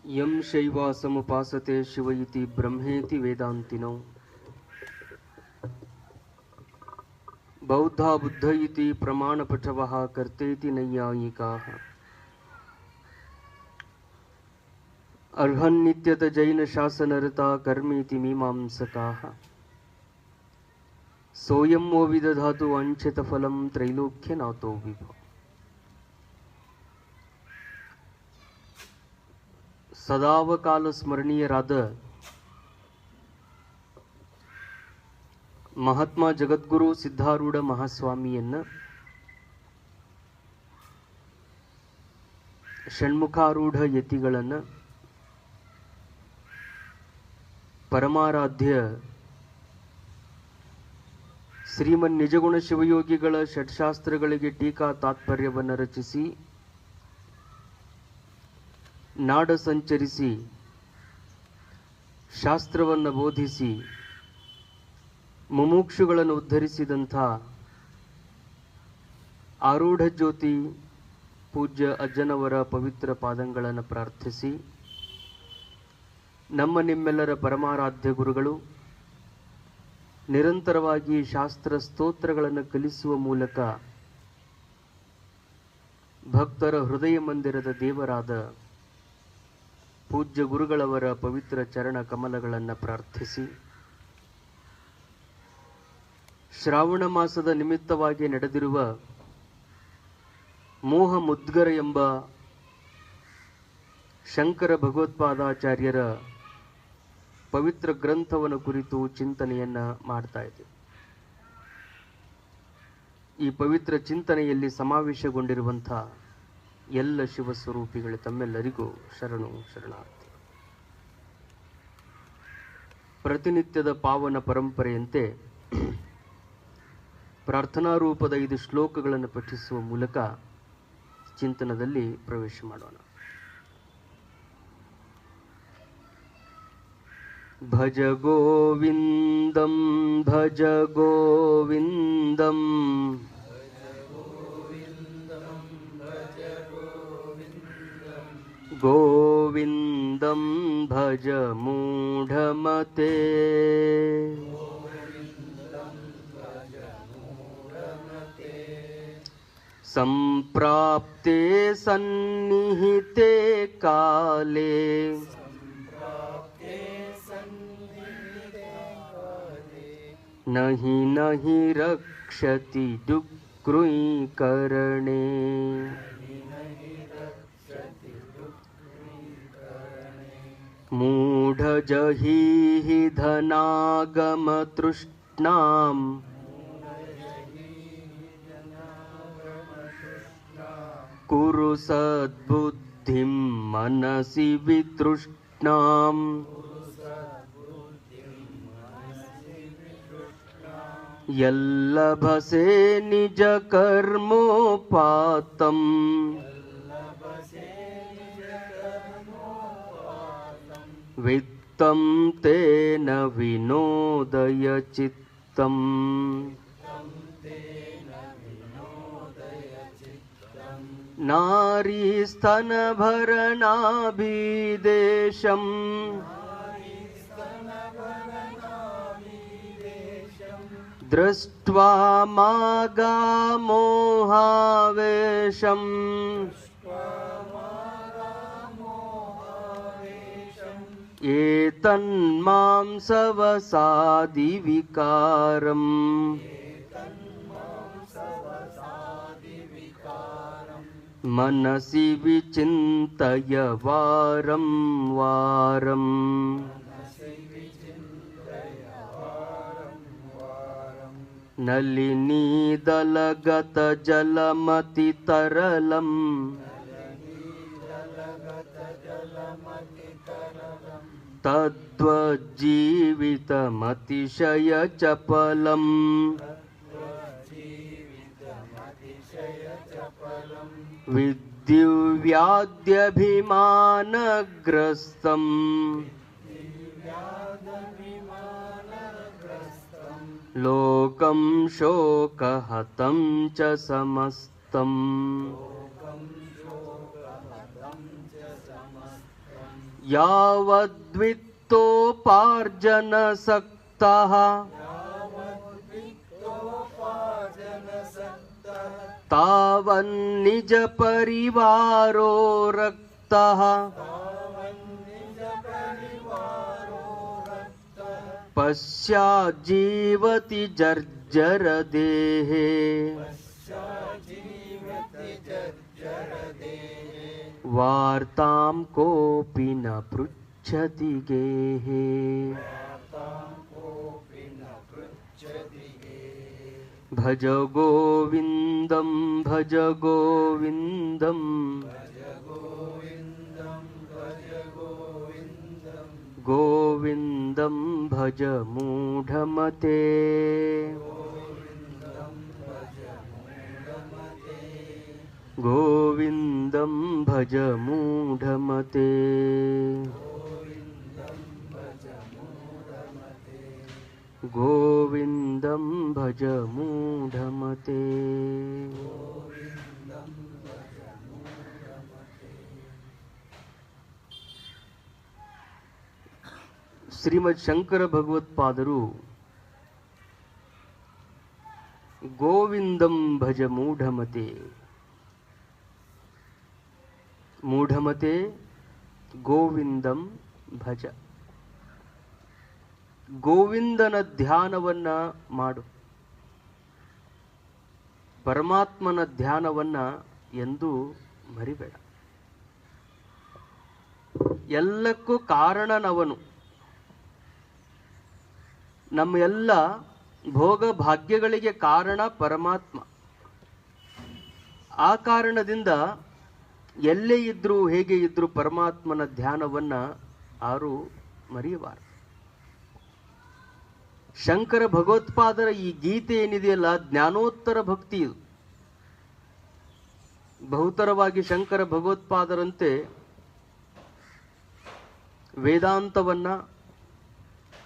यं शैवासमुपासते शिव इति ब्रह्मेति वेदान्तिनो बौद्धा बुद्ध इति प्रमाणपटवः कर्तेति नैयायिकाः अर्हन्नित्यत जैन शासनरता कर्मीति मीमांसकाः सोऽयं वो विदधातु वाञ्छितफलं त्रैलोक्यनाथो विभो। ಸದಾವಕಾಲ ಸ್ಮರಣೀಯರಾದ ಮಹಾತ್ಮ ಜಗದ್ಗುರು ಸಿದ್ಧಾರೂಢ ಮಹಾಸ್ವಾಮಿಯನ್ನ ಷಣ್ಮುಖಾರೂಢ ಯತಿಗಳನ್ನ ಪರಮಾರಾಧ್ಯ ಶ್ರೀಮನ್ ನಿಜಗುಣ ಶಿವಯೋಗಿಗಳ ಷಟ್ಶಾಸ್ತ್ರಗಳಿಗೆ ಟೀಕಾ ತಾತ್ಪರ್ಯವನ್ನು ರಚಿಸಿ ನಾಡ ಸಂಚರಿಸಿ ಶಾಸ್ತ್ರವನ್ನು ಬೋಧಿಸಿ ಮುಮುಕ್ಷುಗಳನ್ನು ಉದ್ಧರಿಸಿದಂಥ ಆರೂಢ ಜ್ಯೋತಿ ಪೂಜ್ಯ ಅಜ್ಜನವರ ಪವಿತ್ರ ಪಾದಂಗಳನ್ನು ಪ್ರಾರ್ಥಿಸಿ ನಮ್ಮ ನಿಮ್ಮೆಲ್ಲರ ಪರಮಾರಾಧ್ಯ ಗುರುಗಳು ನಿರಂತರವಾಗಿ ಶಾಸ್ತ್ರ ಸ್ತೋತ್ರಗಳನ್ನು ಕಲಿಸುವ ಮೂಲಕ ಭಕ್ತರ ಹೃದಯ ಮಂದಿರದ ದೇವರಾದ ಪೂಜ್ಯ ಗುರುಗಳವರ ಪವಿತ್ರ ಚರಣ ಕಮಲಗಳನ್ನು ಪ್ರಾರ್ಥಿಸಿ ಶ್ರಾವಣ ಮಾಸದ ನಿಮಿತ್ತವಾಗಿ ನಡೆದಿರುವ ಮೋಹ ಮುದ್ಗರ ಎಂಬ ಶಂಕರ ಭಗವತ್ಪಾದಾಚಾರ್ಯರ ಪವಿತ್ರ ಗ್ರಂಥವನ್ನು ಕುರಿತು ಚಿಂತನೆಯನ್ನ ಮಾಡ್ತಾ ಇದ್ದೇವೆ. ಈ ಪವಿತ್ರ ಚಿಂತನೆಯಲ್ಲಿ ಸಮಾವೇಶಗೊಂಡಿರುವಂಥ ಎಲ್ಲ ಶಿವಸ್ವರೂಪಿಗಳು ತಮ್ಮೆಲ್ಲರಿಗೂ ಶರಣು ಶರಣಾರ್ಥಿ. ಪ್ರತಿನಿತ್ಯದ ಪಾವನ ಪರಂಪರೆಯಂತೆ ಪ್ರಾರ್ಥನಾ ರೂಪದ 5 ಶ್ಲೋಕಗಳನ್ನು ಪಠಿಸುವ ಮೂಲಕ ಚಿಂತನದಲ್ಲಿ ಪ್ರವೇಶ ಮಾಡೋಣ. ಭಜ ಗೋವಿಂದಂ ಭಜ ಗೋವಿಂದಂ ಗೋವಿಂದಂ ಭಜ ಮೂಢಮತೆ ಸಂಪ್ರಾಪ್ತೆ ಸನ್ನಿಹಿತೆ ಕಾಲೇ नहि नहि रक्षति दुःकृकरणे मूढजहीहि धनागमतृष्णाम् कुरु सद्बुद्धिं मनसि वितृष्णाम् यल्लभसे निज कर्मोपातम् वित्तं तेन विनोदय चित्तम् नारीस्तनभरणाभिदेशम् दृष्ट्वा मागामोहावेशम् एतन्मां सवसादिविकारम् मनसि विचिन्तय वारं वारम् नलिनीदलगत जलमतितरलम् तद्वज्जीवितमतिशयचपलम् विद्युव्याद्यभिमानग्रस्तम् लोकं शोकहतं च समस्तम् ಯಾವದ್ವಿತ್ತೋಪಾರ್ಜನ ಸಕ್ತಃ ತಾವನ್ನಿಜ ಪರಿವಾರೋ ರಕ್ತಃ ಪಶ್ಚಾಜ್ಜೀವತಿ ಜರ್ಜರ ದೇಹೇ ವಾರ್ತಾಂ ಕೋಪಿ ನ ಪೃಚ್ಛತಿ ಗೇಹೇ. ಭಜ ಗೋವಿಂದಂ ಭಜ ಗೋವಿಂದಂ ಗೋವಿಂದಂ ಭಜ ಮೂಢಮತೆ. ಗೋವಿಂದಂ ಭಜ ಮೂಢಮತೆ. ಗೋವಿಂದಂ ಭಜ ಮೂಢಮತೆ. ಶ್ರೀಮದ್ ಶಂಕರ ಭಗವತ್ಪಾದರು ಗೋವಿಂದಂ ಭಜ ಮೂಢಮತೆ, ಮೂಢಮತೆ ಗೋವಿಂದಂ ಭಜ, ಗೋವಿಂದನ ಧ್ಯಾನವನ್ನ ಮಾಡು, ಪರಮಾತ್ಮನ ಧ್ಯಾನವನ್ನ ಎಂದೂ ಮರಿಬೇಡ. ಎಲ್ಲಕ್ಕೂ ಕಾರಣನವನು. ನಮ್ಮ ಎಲ್ಲ ಭೋಗ ಭಾಗ್ಯಗಳಿಗೆ ಕಾರಣ ಪರಮಾತ್ಮ. ಆ ಕಾರಣದಿಂದ ಎಲ್ಲೇ ಇದ್ರೂ ಹೇಗೆ ಇದ್ರೂ ಪರಮಾತ್ಮನ ಧ್ಯಾನವನ್ನ ಯಾರೂ ಮರೆಯಬಾರದು. ಶಂಕರ ಭಗವತ್ಪಾದರ ಈ ಗೀತೆ ಏನಿದೆಯಲ್ಲ, ಜ್ಞಾನೋತ್ತರ ಭಕ್ತಿ ಇದು. ಬಹುತರವಾಗಿ ಶಂಕರ ಭಗವತ್ಪಾದರಂತೆ ವೇದಾಂತವನ್ನ,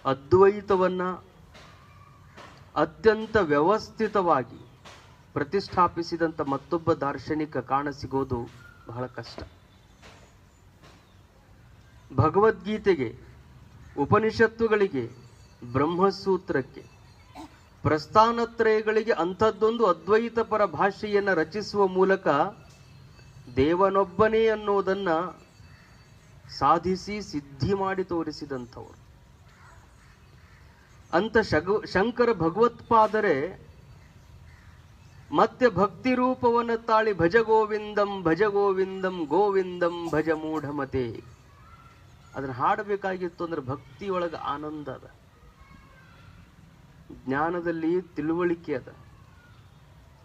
ಅದ್ವೈತವನ್ನ ಅತ್ಯಂತ ವ್ಯವಸ್ಥಿತವಾಗಿ ಪ್ರತಿಷ್ಠಾಪಿಸಿದಂಥ ಮತ್ತೊಬ್ಬ ದಾರ್ಶನಿಕ ಕಾಣಸಿಗೋದು ಬಹಳ ಕಷ್ಟ. ಭಗವದ್ಗೀತೆಗೆ, ಉಪನಿಷತ್ತುಗಳಿಗೆ, ಬ್ರಹ್ಮಸೂತ್ರಕ್ಕೆ, ಪ್ರಸ್ಥಾನತ್ರಯಗಳಿಗೆ ಅಂಥದ್ದೊಂದು ಅದ್ವೈತ ಪರ ಭಾಷೆಯನ್ನು ರಚಿಸುವ ಮೂಲಕ ದೇವನೊಬ್ಬನೇ ಅನ್ನೋದನ್ನ ಸಾಧಿಸಿ ಸಿದ್ಧಿ ಮಾಡಿ ತೋರಿಸಿದಂಥವರು. ಅಂತ ಶಂಕರ ಭಗವತ್ಪಾದರೆ ಮತ್ತೆ ಭಕ್ತಿ ರೂಪವನ್ನು ತಾಳಿ ಭಜ ಗೋವಿಂದಂ ಭಜ ಗೋವಿಂದಂ ಗೋವಿಂದಂ ಭಜ ಮೂಢಮತೆ. ಅದನ್ನ ಹಾಡಬೇಕಾಗಿತ್ತು ಅಂದ್ರೆ ಭಕ್ತಿಯೊಳಗೆ ಆನಂದ ಅದ, ಜ್ಞಾನದಲ್ಲಿ ತಿಳುವಳಿಕೆ ಅದ,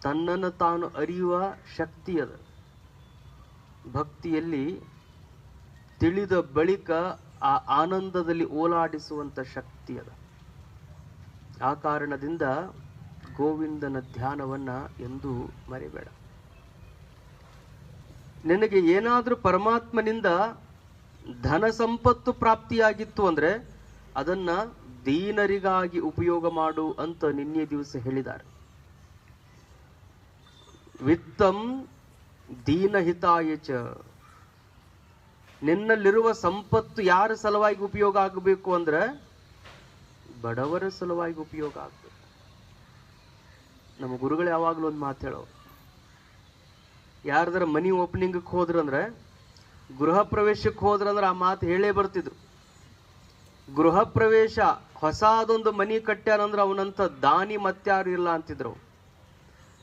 ತನ್ನನ್ನು ತಾನು ಅರಿಯುವ ಶಕ್ತಿ ಅದ. ಭಕ್ತಿಯಲ್ಲಿ ತಿಳಿದ ಬಳಿಕ ಆ ಆನಂದದಲ್ಲಿ ಓಲಾಡಿಸುವಂತ ಶಕ್ತಿ ಅದ. ಆ ಕಾರಣದಿಂದ ಗೋವಿಂದನ ಧ್ಯಾನವನ್ನ ಎಂದೂ ಮರೆಯಬೇಡ. ನಿನಗೆ ಏನಾದ್ರೂ ಪರಮಾತ್ಮನಿಂದ ಧನ ಸಂಪತ್ತು ಪ್ರಾಪ್ತಿಯಾಗಿತ್ತು ಅಂದ್ರೆ ಅದನ್ನ ದೀನರಿಗಾಗಿ ಉಪಯೋಗ ಮಾಡು ಅಂತ ನಿನ್ನೆ ದಿವಸ ಹೇಳಿದ್ದಾರೆ. ವಿತ್ತಂ ದೀನಹಿತಾಯಚ. ನಿನ್ನಲ್ಲಿರುವ ಸಂಪತ್ತು ಯಾರ ಸಲುವಾಗಿ ಉಪಯೋಗ ಆಗಬೇಕು ಅಂದ್ರೆ ಬಡವರ ಸಲುವಾಗಿ ಉಪಯೋಗ ಆಗ್ಬೇಕು. ನಮ್ಮ ಗುರುಗಳು ಯಾವಾಗಲೂ ಒಂದು ಮಾತು ಹೇಳೋ, ಯಾರ್ದಾರ ಮನಿ ಓಪನಿಂಗಕ್ಕೆ ಹೋದ್ರಂದ್ರೆ, ಗೃಹ ಪ್ರವೇಶಕ್ಕೆ ಹೋದ್ರಂದ್ರೆ ಆ ಮಾತು ಹೇಳೇ ಬರ್ತಿದ್ರು. ಗೃಹ ಪ್ರವೇಶ ಹೊಸಾದೊಂದು ಮನಿ ಕಟ್ಟ್ಯಾರಂದ್ರೆ ಅವನಂತ ದಾನಿ ಮತ್ಯಾರು ಇಲ್ಲ ಅಂತಿದ್ರು.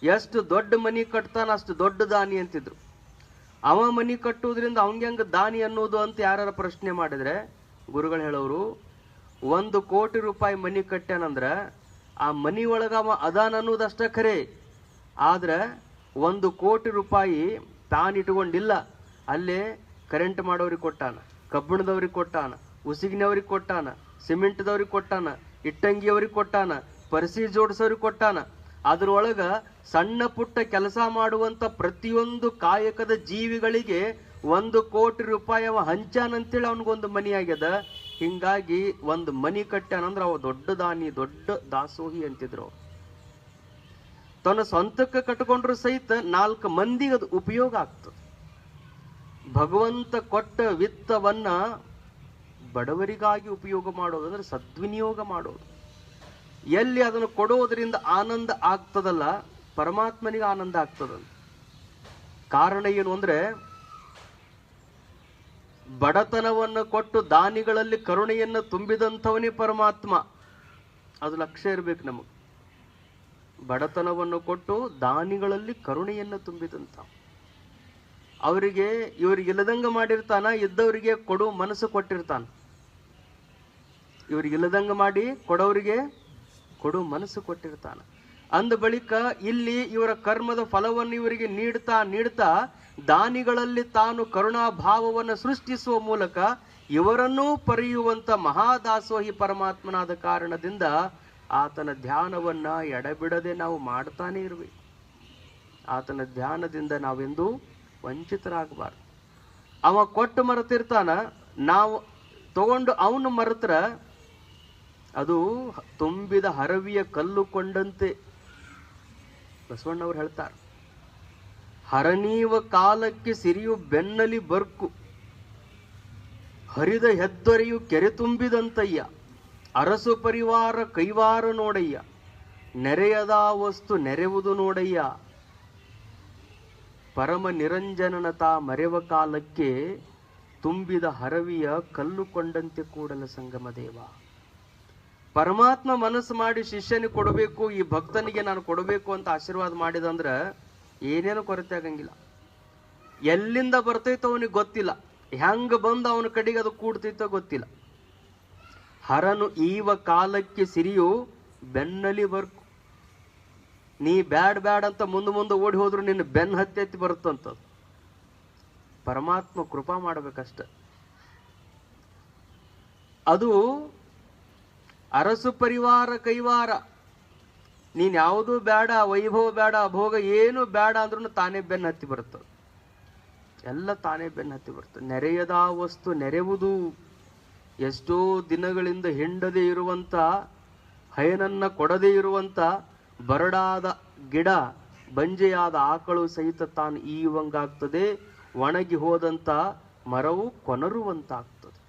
ಎಷ್ಟು ದೊಡ್ಡ ಮನಿ ಕಟ್ತಾನ ಅಷ್ಟು ದೊಡ್ಡ ದಾನಿ ಅಂತಿದ್ರು. ಅವ ಮನಿ ಕಟ್ಟುವುದ್ರಿಂದ ಅವಂಗೆ ಹೆಂಗ ದಾನಿ ಅನ್ನೋದು ಅಂತ ಯಾರ ಪ್ರಶ್ನೆ ಮಾಡಿದ್ರೆ ಗುರುಗಳು ಹೇಳೋರು, 1 ಕೋಟಿ ರೂಪಾಯಿ ಮನಿ ಕಟ್ಟ್ಯಾನಂದ್ರ ಆ ಮನಿ ಒಳಗ ಅವ ಅದಾನ ಅನ್ನೋದಷ್ಟ ಖರೆ. ಆದ್ರೆ 1 ಕೋಟಿ ರೂಪಾಯಿ ತಾನಿಟ್ಕೊಂಡಿಲ್ಲ. ಅಲ್ಲೇ ಕರೆಂಟ್ ಮಾಡೋರಿಗೆ ಕೊಟ್ಟಾನ, ಕಬ್ಬಿಣದವ್ರಿಗೆ ಕೊಟ್ಟಾನ, ಉಸಿಗಿನವ್ರಿಗೆ ಕೊಟ್ಟಾನ, ಸಿಮೆಂಟ್ದವ್ರಿಗೆ ಕೊಟ್ಟಾನ, ಇಟ್ಟಂಗಿಯವ್ರಿಗೆ ಕೊಟ್ಟಾನ, ಪರಿಸಿ ಜೋಡಿಸೋರಿಗೆ ಕೊಟ್ಟಾನ. ಅದ್ರೊಳಗ ಸಣ್ಣ ಪುಟ್ಟ ಕೆಲಸ ಮಾಡುವಂತ ಪ್ರತಿಯೊಂದು ಕಾಯಕದ ಜೀವಿಗಳಿಗೆ 1 ಕೋಟಿ ರೂಪಾಯಿ ಅವ ಹಂಚಾನಂತೇಳಿ ಅವನಿಗೊಂದು ಮನಿ ಆಗ್ಯದ. ಹಿಂಗಾಗಿ ಒಂದು ಮನಿ ಕಟ್ಟ್ಯಾನಂದ್ರ ಅವ ದೊಡ್ಡ ದಾನಿ, ದೊಡ್ಡ ದಾಸೋಹಿ ಅಂತಿದ್ರು. ತನ್ನ ಸ್ವಂತಕ್ಕೆ ಕಟ್ಕೊಂಡ್ರು ಸಹಿತ 4 ಮಂದಿಗೆ ಅದು ಉಪಯೋಗ ಆಗ್ತದೆ. ಭಗವಂತ ಕೊಟ್ಟ ವಿತ್ತವನ್ನ ಬಡವರಿಗಾಗಿ ಉಪಯೋಗ ಮಾಡೋದು ಅಂದ್ರೆ ಸದ್ವಿನಿಯೋಗ ಮಾಡೋದು. ಎಲ್ಲಿ ಅದನ್ನು ಕೊಡೋದ್ರಿಂದ ಆನಂದ ಆಗ್ತದಲ್ಲ, ಪರಮಾತ್ಮನಿಗೆ ಆನಂದ ಆಗ್ತದಂತ. ಕಾರಣ ಏನು ಅಂದ್ರೆ, ಬಡತನವನ್ನು ಕೊಟ್ಟು ದಾನಿಗಳಲ್ಲಿ ಕರುಣೆಯನ್ನು ತುಂಬಿದಂಥವನೇ ಪರಮಾತ್ಮ. ಅದು ಲಕ್ಷ್ಯ ಇರ್ಬೇಕು ನಮಗೆ. ಬಡತನವನ್ನು ಕೊಟ್ಟು ದಾನಿಗಳಲ್ಲಿ ಕರುಣೆಯನ್ನು ತುಂಬಿದಂಥ, ಅವರಿಗೆ ಇವ್ರಿಗೆ ಇಲ್ಲದಂಗ ಮಾಡಿರ್ತಾನ, ಇದ್ದವರಿಗೆ ಕೊಡು ಮನಸ್ಸು ಕೊಟ್ಟಿರ್ತಾನ. ಇವ್ರಿಗೆ ಇಲ್ಲದಂಗ ಮಾಡಿ ಕೊಡೋರಿಗೆ ಕೊಡು ಮನಸ್ಸು ಕೊಟ್ಟಿರ್ತಾನ. ಅಂದ ಬಳಿಕ ಇಲ್ಲಿ ಇವರ ಕರ್ಮದ ಫಲವನ್ನು ಇವರಿಗೆ ನೀಡ್ತಾ ದಾನಿಗಳಲ್ಲಿ ತಾನು ಕರುಣಾ ಭಾವವನ್ನು ಸೃಷ್ಟಿಸುವ ಮೂಲಕ ಇವರನ್ನೂ ಪರೆಯುವಂತ ಮಹಾದಾಸೋಹಿ ಪರಮಾತ್ಮನಾದ ಕಾರಣದಿಂದ ಆತನ ಧ್ಯಾನವನ್ನ ಎಡಬಿಡದೆ ನಾವು ಮಾಡ್ತಾನೆ ಇರ್ಬೇಕು. ಆತನ ಧ್ಯಾನದಿಂದ ನಾವೆಂದೂ ವಂಚಿತರಾಗಬಾರ್ದು. ಅವ ಕೊಟ್ಟು ಮರೆತಿರ್ತಾನ, ನಾವು ತಗೊಂಡು ಅವನು ಮರೆತ್ರ ಅದು ತುಂಬಿದ ಹರವಿಯ ಕಲ್ಲು ಕೊಂಡಂತೆ. ಬಸವಣ್ಣವ್ರು ಹೇಳ್ತಾರೆ, ಹರನೀವ ಕಾಲಕ್ಕೆ ಸಿರಿಯು ಬೆನ್ನಲಿ ಬರ್ಕು, ಹರಿದ ಹೆದ್ದೊರೆಯು ಕೆರೆ ತುಂಬಿದಂತಯ್ಯ, ಅರಸು ಪರಿವಾರ ಕೈವಾರ ನೋಡಯ್ಯ, ನೆರೆಯದ ವಸ್ತು ನೆರೆವುದು ನೋಡಯ್ಯ, ಪರಮ ನಿರಂಜನನ ತಾ ಮರೆವ ಕಾಲಕ್ಕೆ ತುಂಬಿದ ಹರವಿಯ ಕಲ್ಲು ಕೊಂಡಂತೆ ಕೂಡಲ ಸಂಗಮ ದೇವ. ಪರಮಾತ್ಮ ಮನಸ್ಸು ಮಾಡಿ ಶಿಷ್ಯನಿಗೆ ಕೊಡಬೇಕು, ಈ ಭಕ್ತನಿಗೆ ನಾನು ಕೊಡಬೇಕು ಅಂತ ಆಶೀರ್ವಾದ ಮಾಡಿದಂದ್ರ ಏನೇನು ಕೊರತೆ ಆಗಂಗಿಲ್ಲ. ಎಲ್ಲಿಂದ ಬರ್ತೈತೋ ಅವನಿಗೆ ಗೊತ್ತಿಲ್ಲ, ಹೆಂಗ ಬಂದು ಅವನ ಕಡೆಗೆ ಅದು ಕೂಡ್ತೈತೋ ಗೊತ್ತಿಲ್ಲ. ಹರನು ಈವ ಕಾಲಕ್ಕೆ ಸಿರಿಯು ಬೆನ್ನಲಿ ಬರ್ಕು. ನೀ ಬ್ಯಾಡ್ ಅಂತ ಮುಂದೆ ಓಡಿ ಹೋದ್ರು ನಿನ್ನ ಬೆನ್ನ ಹತ್ತಿ ಬರುತ್ತಂತ. ಪರಮಾತ್ಮ ಕೃಪಾ ಮಾಡ್ಬೇಕಷ್ಟ. ಅದು ಅರಸು ಪರಿವಾರ ಕೈವಾರ. ನೀನ್ ಯಾವುದೂ ಬೇಡ, ವೈಭವ ಬೇಡ, ಅಭೋಗ ಏನು ಬೇಡ ಅಂದ್ರೂ ತಾನೇ ಬೆನ್ನ ಹತ್ತಿ ಬರ್ತದೆ. ಎಲ್ಲ ತಾನೇ ಬೆನ್ನ ಹತ್ತಿ ಬರ್ತದೆ. ನೆರೆಯದ ವಸ್ತು ನೆರೆವುದು. ಎಷ್ಟೋ ದಿನಗಳಿಂದ ಹಿಂಡದೆ ಇರುವಂತ, ಹಯನನ್ನ ಕೊಡದೇ ಇರುವಂತ ಬರಡಾದ ಗಿಡ, ಬಂಜೆಯಾದ ಆಕಳು ಸಹಿತ ತಾನು ಈವಂಗಾಗ್ತದೆ. ಒಣಗಿ ಹೋದಂತ ಮರವು ಕೊನರುವಂತಾಗ್ತದೆ.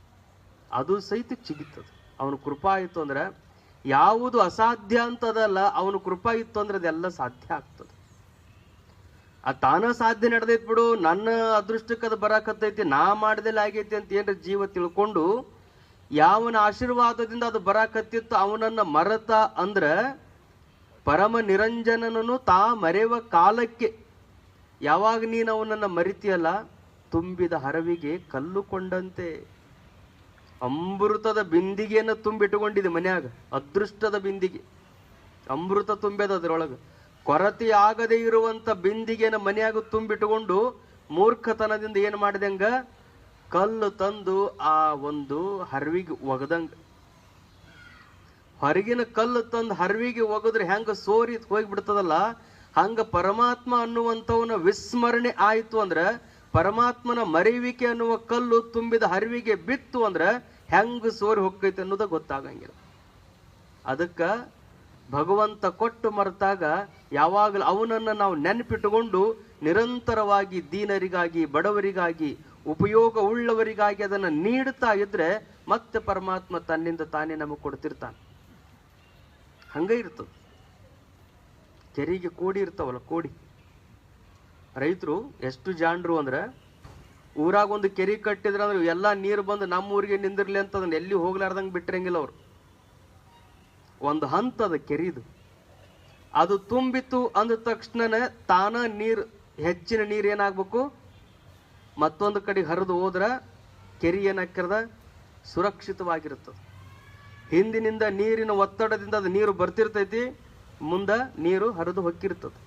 ಅದು ಸಹಿತ ಚಿಗಿತದೆ. ಅವನ ಕೃಪಾ ಇತ್ತು ಅಂದ್ರೆ ಯಾವುದು ಅಸಾಧ್ಯ ಅಂತದಲ್ಲ, ಅವನ ಕೃಪಾ ಇತ್ತು ಅಂದ್ರೆ ಅದೆಲ್ಲ ಸಾಧ್ಯ ಆಗ್ತದೆ. ತಾನ ಸಾಧ್ಯ ನಡೆದೈತ್ ಬಿಡು, ನನ್ನ ಅದೃಷ್ಟಕ್ಕೆ ಅದು ಬರಾಕತ್ತೈತಿ, ನಾ ಮಾಡ್ದೆಲ್ಲ ಆಗೈತಿ ಅಂತ ಏನ್ರ ಜೀವ ತಿಳ್ಕೊಂಡು ಯಾವನ ಆಶೀರ್ವಾದದಿಂದ ಅದು ಬರಾಕತ್ತಿತ್ತು ಅವನನ್ನ ಮರತ ಅಂದ್ರ ಪರಮ ನಿರಂಜನನನು ತಾ ಮರೆವ ಕಾಲಕ್ಕೆ, ಯಾವಾಗ ನೀನು ಅವನನ್ನ ಮರಿತೀಯಲ್ಲ, ತುಂಬಿದ ಹರವಿಗೆ ಕಲ್ಲು ಕೊಂಡಂತೆ. ಅಮೃತದ ಬಿಂದಿಗೆಯನ್ನು ತುಂಬಿಟ್ಟುಕೊಂಡಿದೆ ಮನ್ಯಾಗ, ಅದೃಷ್ಟದ ಬಿಂದಿಗೆ, ಅಮೃತ ತುಂಬ್ಯದ ಅದ್ರೊಳಗೆ. ಕೊರತೆ ಆಗದೆ ಇರುವಂತ ಬಿಂದಿಗೆನ ಮನ್ಯಾಗ ತುಂಬಿಟ್ಟುಕೊಂಡು ಮೂರ್ಖತನದಿಂದ ಏನ್ ಮಾಡಿದಂಗ ಕಲ್ಲು ತಂದು ಆ ಒಂದು ಹರ್ವಿಗೆ ಒಗದಂಗ. ಹೊರಗಿನ ಕಲ್ಲು ತಂದು ಹರ್ವಿಗೆ ಒಗದ್ರೆ ಹೆಂಗ ಸೋರಿ ಹೋಗ್ಬಿಡ್ತದಲ್ಲ, ಹಂಗ ಪರಮಾತ್ಮ ಅನ್ನುವಂಥವನ ವಿಸ್ಮರಣೆ ಆಯ್ತು ಅಂದ್ರೆ, ಪರಮಾತ್ಮನ ಮರೆಯುವಿಕೆ ಅನ್ನುವ ಕಲ್ಲು ತುಂಬಿದ ಹರಿವಿಗೆ ಬಿತ್ತು ಅಂದ್ರೆ ಹೆಂಗ ಸೋರಿ ಹೋಗ್ತೈತೆ ಅನ್ನೋದ ಗೊತ್ತಾಗಂಗಿಲ್ಲ. ಅದಕ್ಕ ಭಗವಂತ ಕೊಟ್ಟು ಮರೆತಾಗ ಯಾವಾಗಲೂ ಅವನನ್ನ ನಾವು ನೆನಪಿಟ್ಟುಕೊಂಡು ನಿರಂತರವಾಗಿ ದೀನರಿಗಾಗಿ, ಬಡವರಿಗಾಗಿ, ಉಪಯೋಗ ಉಳ್ಳವರಿಗಾಗಿ ಅದನ್ನ ನೀಡುತ್ತಾ ಇದ್ರೆ ಮತ್ತೆ ಪರಮಾತ್ಮ ತನ್ನಿಂದ ತಾನೇ ನಮಗೆ ಕೊಡ್ತಿರ್ತಾನೆ. ಹಂಗ ಇರ್ತದ. ಕೆರೆಗೆ ಕೋಡಿ ಇರ್ತಾವಲ್ಲ, ಕೋಡಿ. ರೈತರು ಎಷ್ಟು ಜಾಂಡ್ರು ಅಂದ್ರೆ, ಊರಾಗ ಒಂದು ಕೆರೆ ಕಟ್ಟಿದ್ರೆ ಅಂದ್ರೆ ಎಲ್ಲಾ ನೀರು ಬಂದು ನಮ್ಮ ಊರಿಗೆ ನಿಂದಿರ್ಲಿ ಅಂತ ಅದನ್ನ ಎಲ್ಲಿ ಹೋಗ್ಲಾರ್ದಂಗೆ ಬಿಟ್ಟಿರಂಗಿಲ್ಲ ಅವ್ರು. ಒಂದು ಹಂತದ ಕೆರಿದು ಅದು ತುಂಬಿತು ಅಂದ ತಕ್ಷಣ ತಾನ ನೀರು, ಹೆಚ್ಚಿನ ನೀರು ಏನಾಗ್ಬೇಕು, ಮತ್ತೊಂದು ಕಡೆ ಹರಿದು ಹೋದ್ರ ಕೆರೆ ಏನಾಕಿರದ ಸುರಕ್ಷಿತವಾಗಿರ್ತದೆ. ಹಿಂದಿನಿಂದ ನೀರಿನ ಒತ್ತಡದಿಂದ ಅದು ನೀರು ಬರ್ತಿರ್ತೈತಿ, ಮುಂದ ನೀರು ಹರಿದು ಹೊಕ್ಕಿರ್ತದೆ.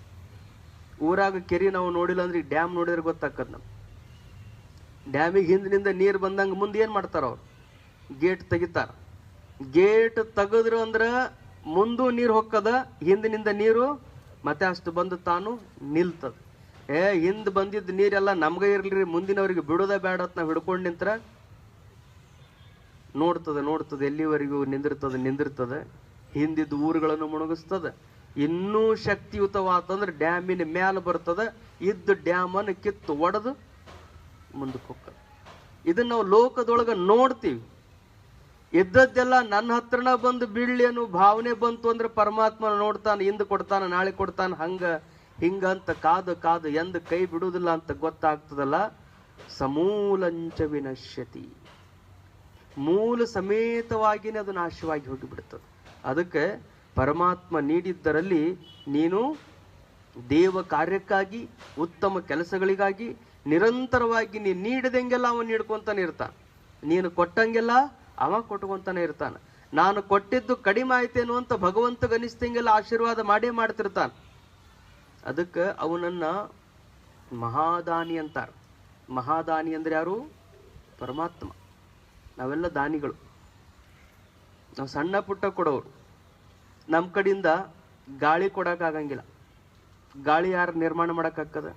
ಊರಾಗ ಕೆರೆ ನಾವು ನೋಡಿಲ್ಲ ಅಂದ್ರೆ ಡ್ಯಾಮ್ ನೋಡಿದ್ರೆ ಗೊತ್ತಾಕದ್. ನಮ್ ಡ್ಯಾಮಿಗೆ ಹಿಂದಿನಿಂದ ನೀರು ಬಂದಂಗ ಮುಂದೆ ಏನ್ ಮಾಡ್ತಾರ ಅವ್ರು, ಗೇಟ್ ತೆಗಿತಾರ. ಗೇಟ್ ತೆಗದ್ರು ಅಂದ್ರ ಮುಂದೂ ನೀರು ಹೊಕ್ಕದ, ಹಿಂದಿನಿಂದ ನೀರು ಮತ್ತೆ ಅಷ್ಟು ಬಂದು ತಾನು ನಿಲ್ತದ. ಹಿಂದ್ ಬಂದಿದ್ದ ನೀರೆಲ್ಲ ನಮ್ಗ ಇರ್ಲಿ, ಮುಂದಿನವ್ರಿಗೆ ಬಿಡೋದ ಬೇಡ ಅಂತ ನಾವ್ ಹಿಡ್ಕೊಂಡ್ ನಿಂತ್ರ ನೋಡ್ತದೆ ಎಲ್ಲಿವರೆಗೂ ನಿಂದಿರ್ತದೆ. ಹಿಂದಿದ್ದು ಊರುಗಳನ್ನು ಮುಣಗಿಸ್ತದ. ಇನ್ನೂ ಶಕ್ತಿಯುತವಾತಂದ್ರೆ ಡ್ಯಾಮಿನ ಮ್ಯಾಲ ಬರ್ತದ, ಇದ್ದ ಡ್ಯಾಮ್ ಅನ್ನು ಕಿತ್ತು ಒಡೆದು ಮುಂದಕ್ಕೆ ಹೋಗ್ತದೆ. ಇದನ್ನ ನಾವು ಲೋಕದೊಳಗ ನೋಡ್ತೀವಿ. ಇದ್ದದ್ದೆಲ್ಲ ನನ್ನ ಹತ್ರನ ಬಂದು ಬೀಳ್ಲಿ ಅನ್ನೋ ಭಾವನೆ ಬಂತು ಅಂದ್ರೆ ಪರಮಾತ್ಮನ ನೋಡ್ತಾನೆ, ಇಂದು ಕೊಡ್ತಾನ ನಾಳೆ ಕೊಡ್ತಾನ, ಹಿಂಗಂತ ಕಾದು ಎಂದು ಕೈ ಬಿಡುವುದಿಲ್ಲ ಅಂತ ಗೊತ್ತಾಗ್ತದಲ್ಲ. ಸಮೂಲಂಚ ವಿನಶ್ಯತಿ, ಮೂಲ ಸಮೇತವಾಗಿನೇ ಅದು ನಾಶವಾಗಿ ಹೋಗಿಬಿಡ್ತದೆ. ಅದಕ್ಕೆ ಪರಮಾತ್ಮ ನೀಡಿದ್ದರಲ್ಲಿ ನೀನು ದೇವ ಕಾರ್ಯಕ್ಕಾಗಿ, ಉತ್ತಮ ಕೆಲಸಗಳಿಗಾಗಿ ನಿರಂತರವಾಗಿ ನೀನು ನೀಡಿದಂಗೆಲ್ಲ ಅವನು ನೀಡ್ಕೊಂತಾನೆ ಇರ್ತಾನೆ. ನೀನು ಕೊಟ್ಟಂಗೆಲ್ಲ ಅವ ಕೊಟ್ಕೊಂತಾನೆ ಇರ್ತಾನೆ. ನಾನು ಕೊಟ್ಟಿದ್ದು ಕಡಿಮೆ ಆಯ್ತೇನೋ ಅಂತ ಭಗವಂತಗೆ ಅನಿಸ್ತಂಗೆಲ್ಲ ಆಶೀರ್ವಾದ ಮಾಡೇ ಮಾಡ್ತಿರ್ತಾನೆ. ಅದಕ್ಕೆ ಅವನನ್ನ ಮಹಾದಾನಿ ಅಂತಾರೆ. ಮಹಾದಾನಿ ಅಂದ್ರೆ ಯಾರು? ಪರಮಾತ್ಮ. ನಾವೆಲ್ಲ ದಾನಿಗಳು. ನಾವು ಸಣ್ಣ ಪುಟ್ಟ ಕೊಡೋರು. ನಮ್ಮ ಕಡೆಯಿಂದ ಗಾಳಿ ಕೊಡೋಕ್ಕಾಗಂಗಿಲ್ಲ. ಗಾಳಿ ಯಾರು ನಿರ್ಮಾಣ ಮಾಡೋಕ್ಕಾಗ್ತದ?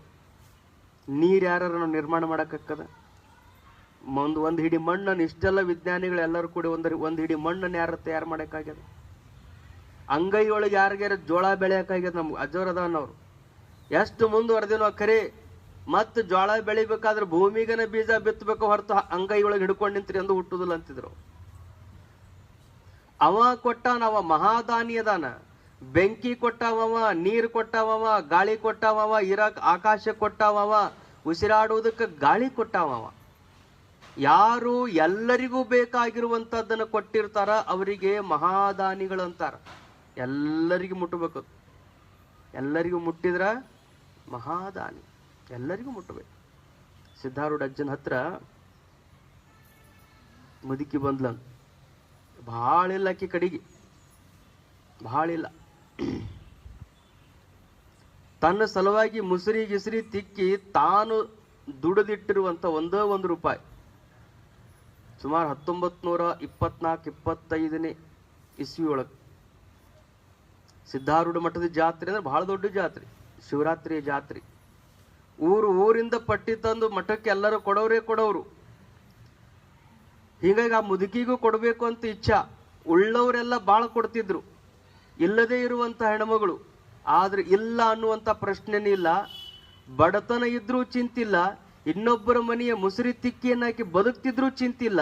ನೀರು ಯಾರು ನಾವು ನಿರ್ಮಾಣ ಮಾಡೋಕ್ಕಾಗ್ತದ? ಒಂದು ಹಿಡಿ ಮಣ್ಣನ್ನು ಇಷ್ಟೆಲ್ಲ ವಿಜ್ಞಾನಿಗಳು ಎಲ್ಲರೂ ಕೂಡಿ ಒಂದು ಹಿಡಿ ಮಣ್ಣನ್ನು ಯಾರು ತಯಾರು ಮಾಡೋಕ್ಕಾಗ್ಯದ? ಅಂಗೈಯೊಳಗೆ ಯಾರಿಗಾರ ಜೋಳ ಬೆಳೆಯೋಕ್ಕಾಗ್ಯದ? ನಮ್ಗೆ ಅಜೋರದವನವ್ರು ಎಷ್ಟು ಮುಂದುವರೆದೇನೋ ಖರೆ. ಮತ್ತು ಜೋಳ ಬೆಳಿಬೇಕಾದ್ರೆ ಭೂಮಿಗನ ಬೀಜ ಬಿತ್ತಬೇಕು ಹೊರತು ಅಂಗೈಯೊಳಗೆ ಹಿಡ್ಕೊಂಡು ನಿಂತ್ರಿ ಎಂದು ಹುಟ್ಟುದಿಲ್ಲ ಅಂತಿದ್ರು. ಅವ ಕೊಟ್ಟಾನ, ಅವ ಮಹಾದಾನಿ ಅದಾನ. ಬೆಂಕಿ ಕೊಟ್ಟಾವವ, ನೀರು ಕೊಟ್ಟಾವವ, ಗಾಳಿ ಕೊಟ್ಟಾವವ, ಇರಾಕ್ ಆಕಾಶ ಕೊಟ್ಟಾವವ, ಉಸಿರಾಡುವುದಕ್ಕೆ ಗಾಳಿ ಕೊಟ್ಟಾವವ. ಯಾರು ಎಲ್ಲರಿಗೂ ಬೇಕಾಗಿರುವಂತದ್ದನ್ನು ಕೊಟ್ಟಿರ್ತಾರ ಅವರಿಗೆ ಮಹಾದಾನಿಗಳು ಅಂತಾರ. ಎಲ್ಲರಿಗೂ ಮುಟ್ಟಬೇಕು. ಎಲ್ಲರಿಗೂ ಮುಟ್ಟಿದ್ರ ಮಹಾದಾನಿ. ಎಲ್ಲರಿಗೂ ಮುಟ್ಟಬೇಕು. ಸಿದ್ಧಾರೂಢ ಅಜ್ಜನ ಹತ್ರ ಮುದುಕಿ ಬಂದ್ಲಂತ. ಭಾಳ ಇಲ್ಲ ಆಕಿ ಕಡೆಗೆ, ಭಾಳ ಇಲ್ಲ. ತನ್ನ ಸಲುವಾಗಿ ಮುಸುರಿ ಗಿಸ್ರಿ ತಿಕ್ಕಿ ತಾನು ದುಡಿದಿಟ್ಟಿರುವಂತ ಒಂದೇ ₹1, ಸುಮಾರು 1924-25ನೇ ಇಸ್ವಿ ಒಳಗೆ ಸಿದ್ಧಾರೂಢ ಮಠದ ಜಾತ್ರೆ ಅಂದ್ರೆ ಬಹಳ ದೊಡ್ಡ ಜಾತ್ರೆ, ಶಿವರಾತ್ರಿಯ ಜಾತ್ರೆ. ಊರಿಂದ ಪಟ್ಟಿ ತಂದು ಮಠಕ್ಕೆ ಎಲ್ಲರೂ ಕೊಡೋರು. ಹೀಗಾಗಿ ಆ ಮುದುಕಿಗೂ ಕೊಡಬೇಕು ಅಂತ ಇಚ್ಛಾ. ಉಳ್ಳವರೆಲ್ಲ ಭಾಳ ಕೊಡ್ತಿದ್ರು, ಇಲ್ಲದೇ ಇರುವಂತ ಹೆಣ್ಮಗಳು. ಆದ್ರೆ ಇಲ್ಲ ಅನ್ನುವಂಥ ಪ್ರಶ್ನೆನೇ ಇಲ್ಲ. ಬಡತನ ಇದ್ರೂ ಚಿಂತಿಲ್ಲ, ಇನ್ನೊಬ್ಬರ ಮನೆಯ ಮುಸುರಿ ತಿಕ್ಕಿಯನ್ನಾಕಿ ಬದುಕ್ತಿದ್ರೂ ಚಿಂತಿಲ್ಲ.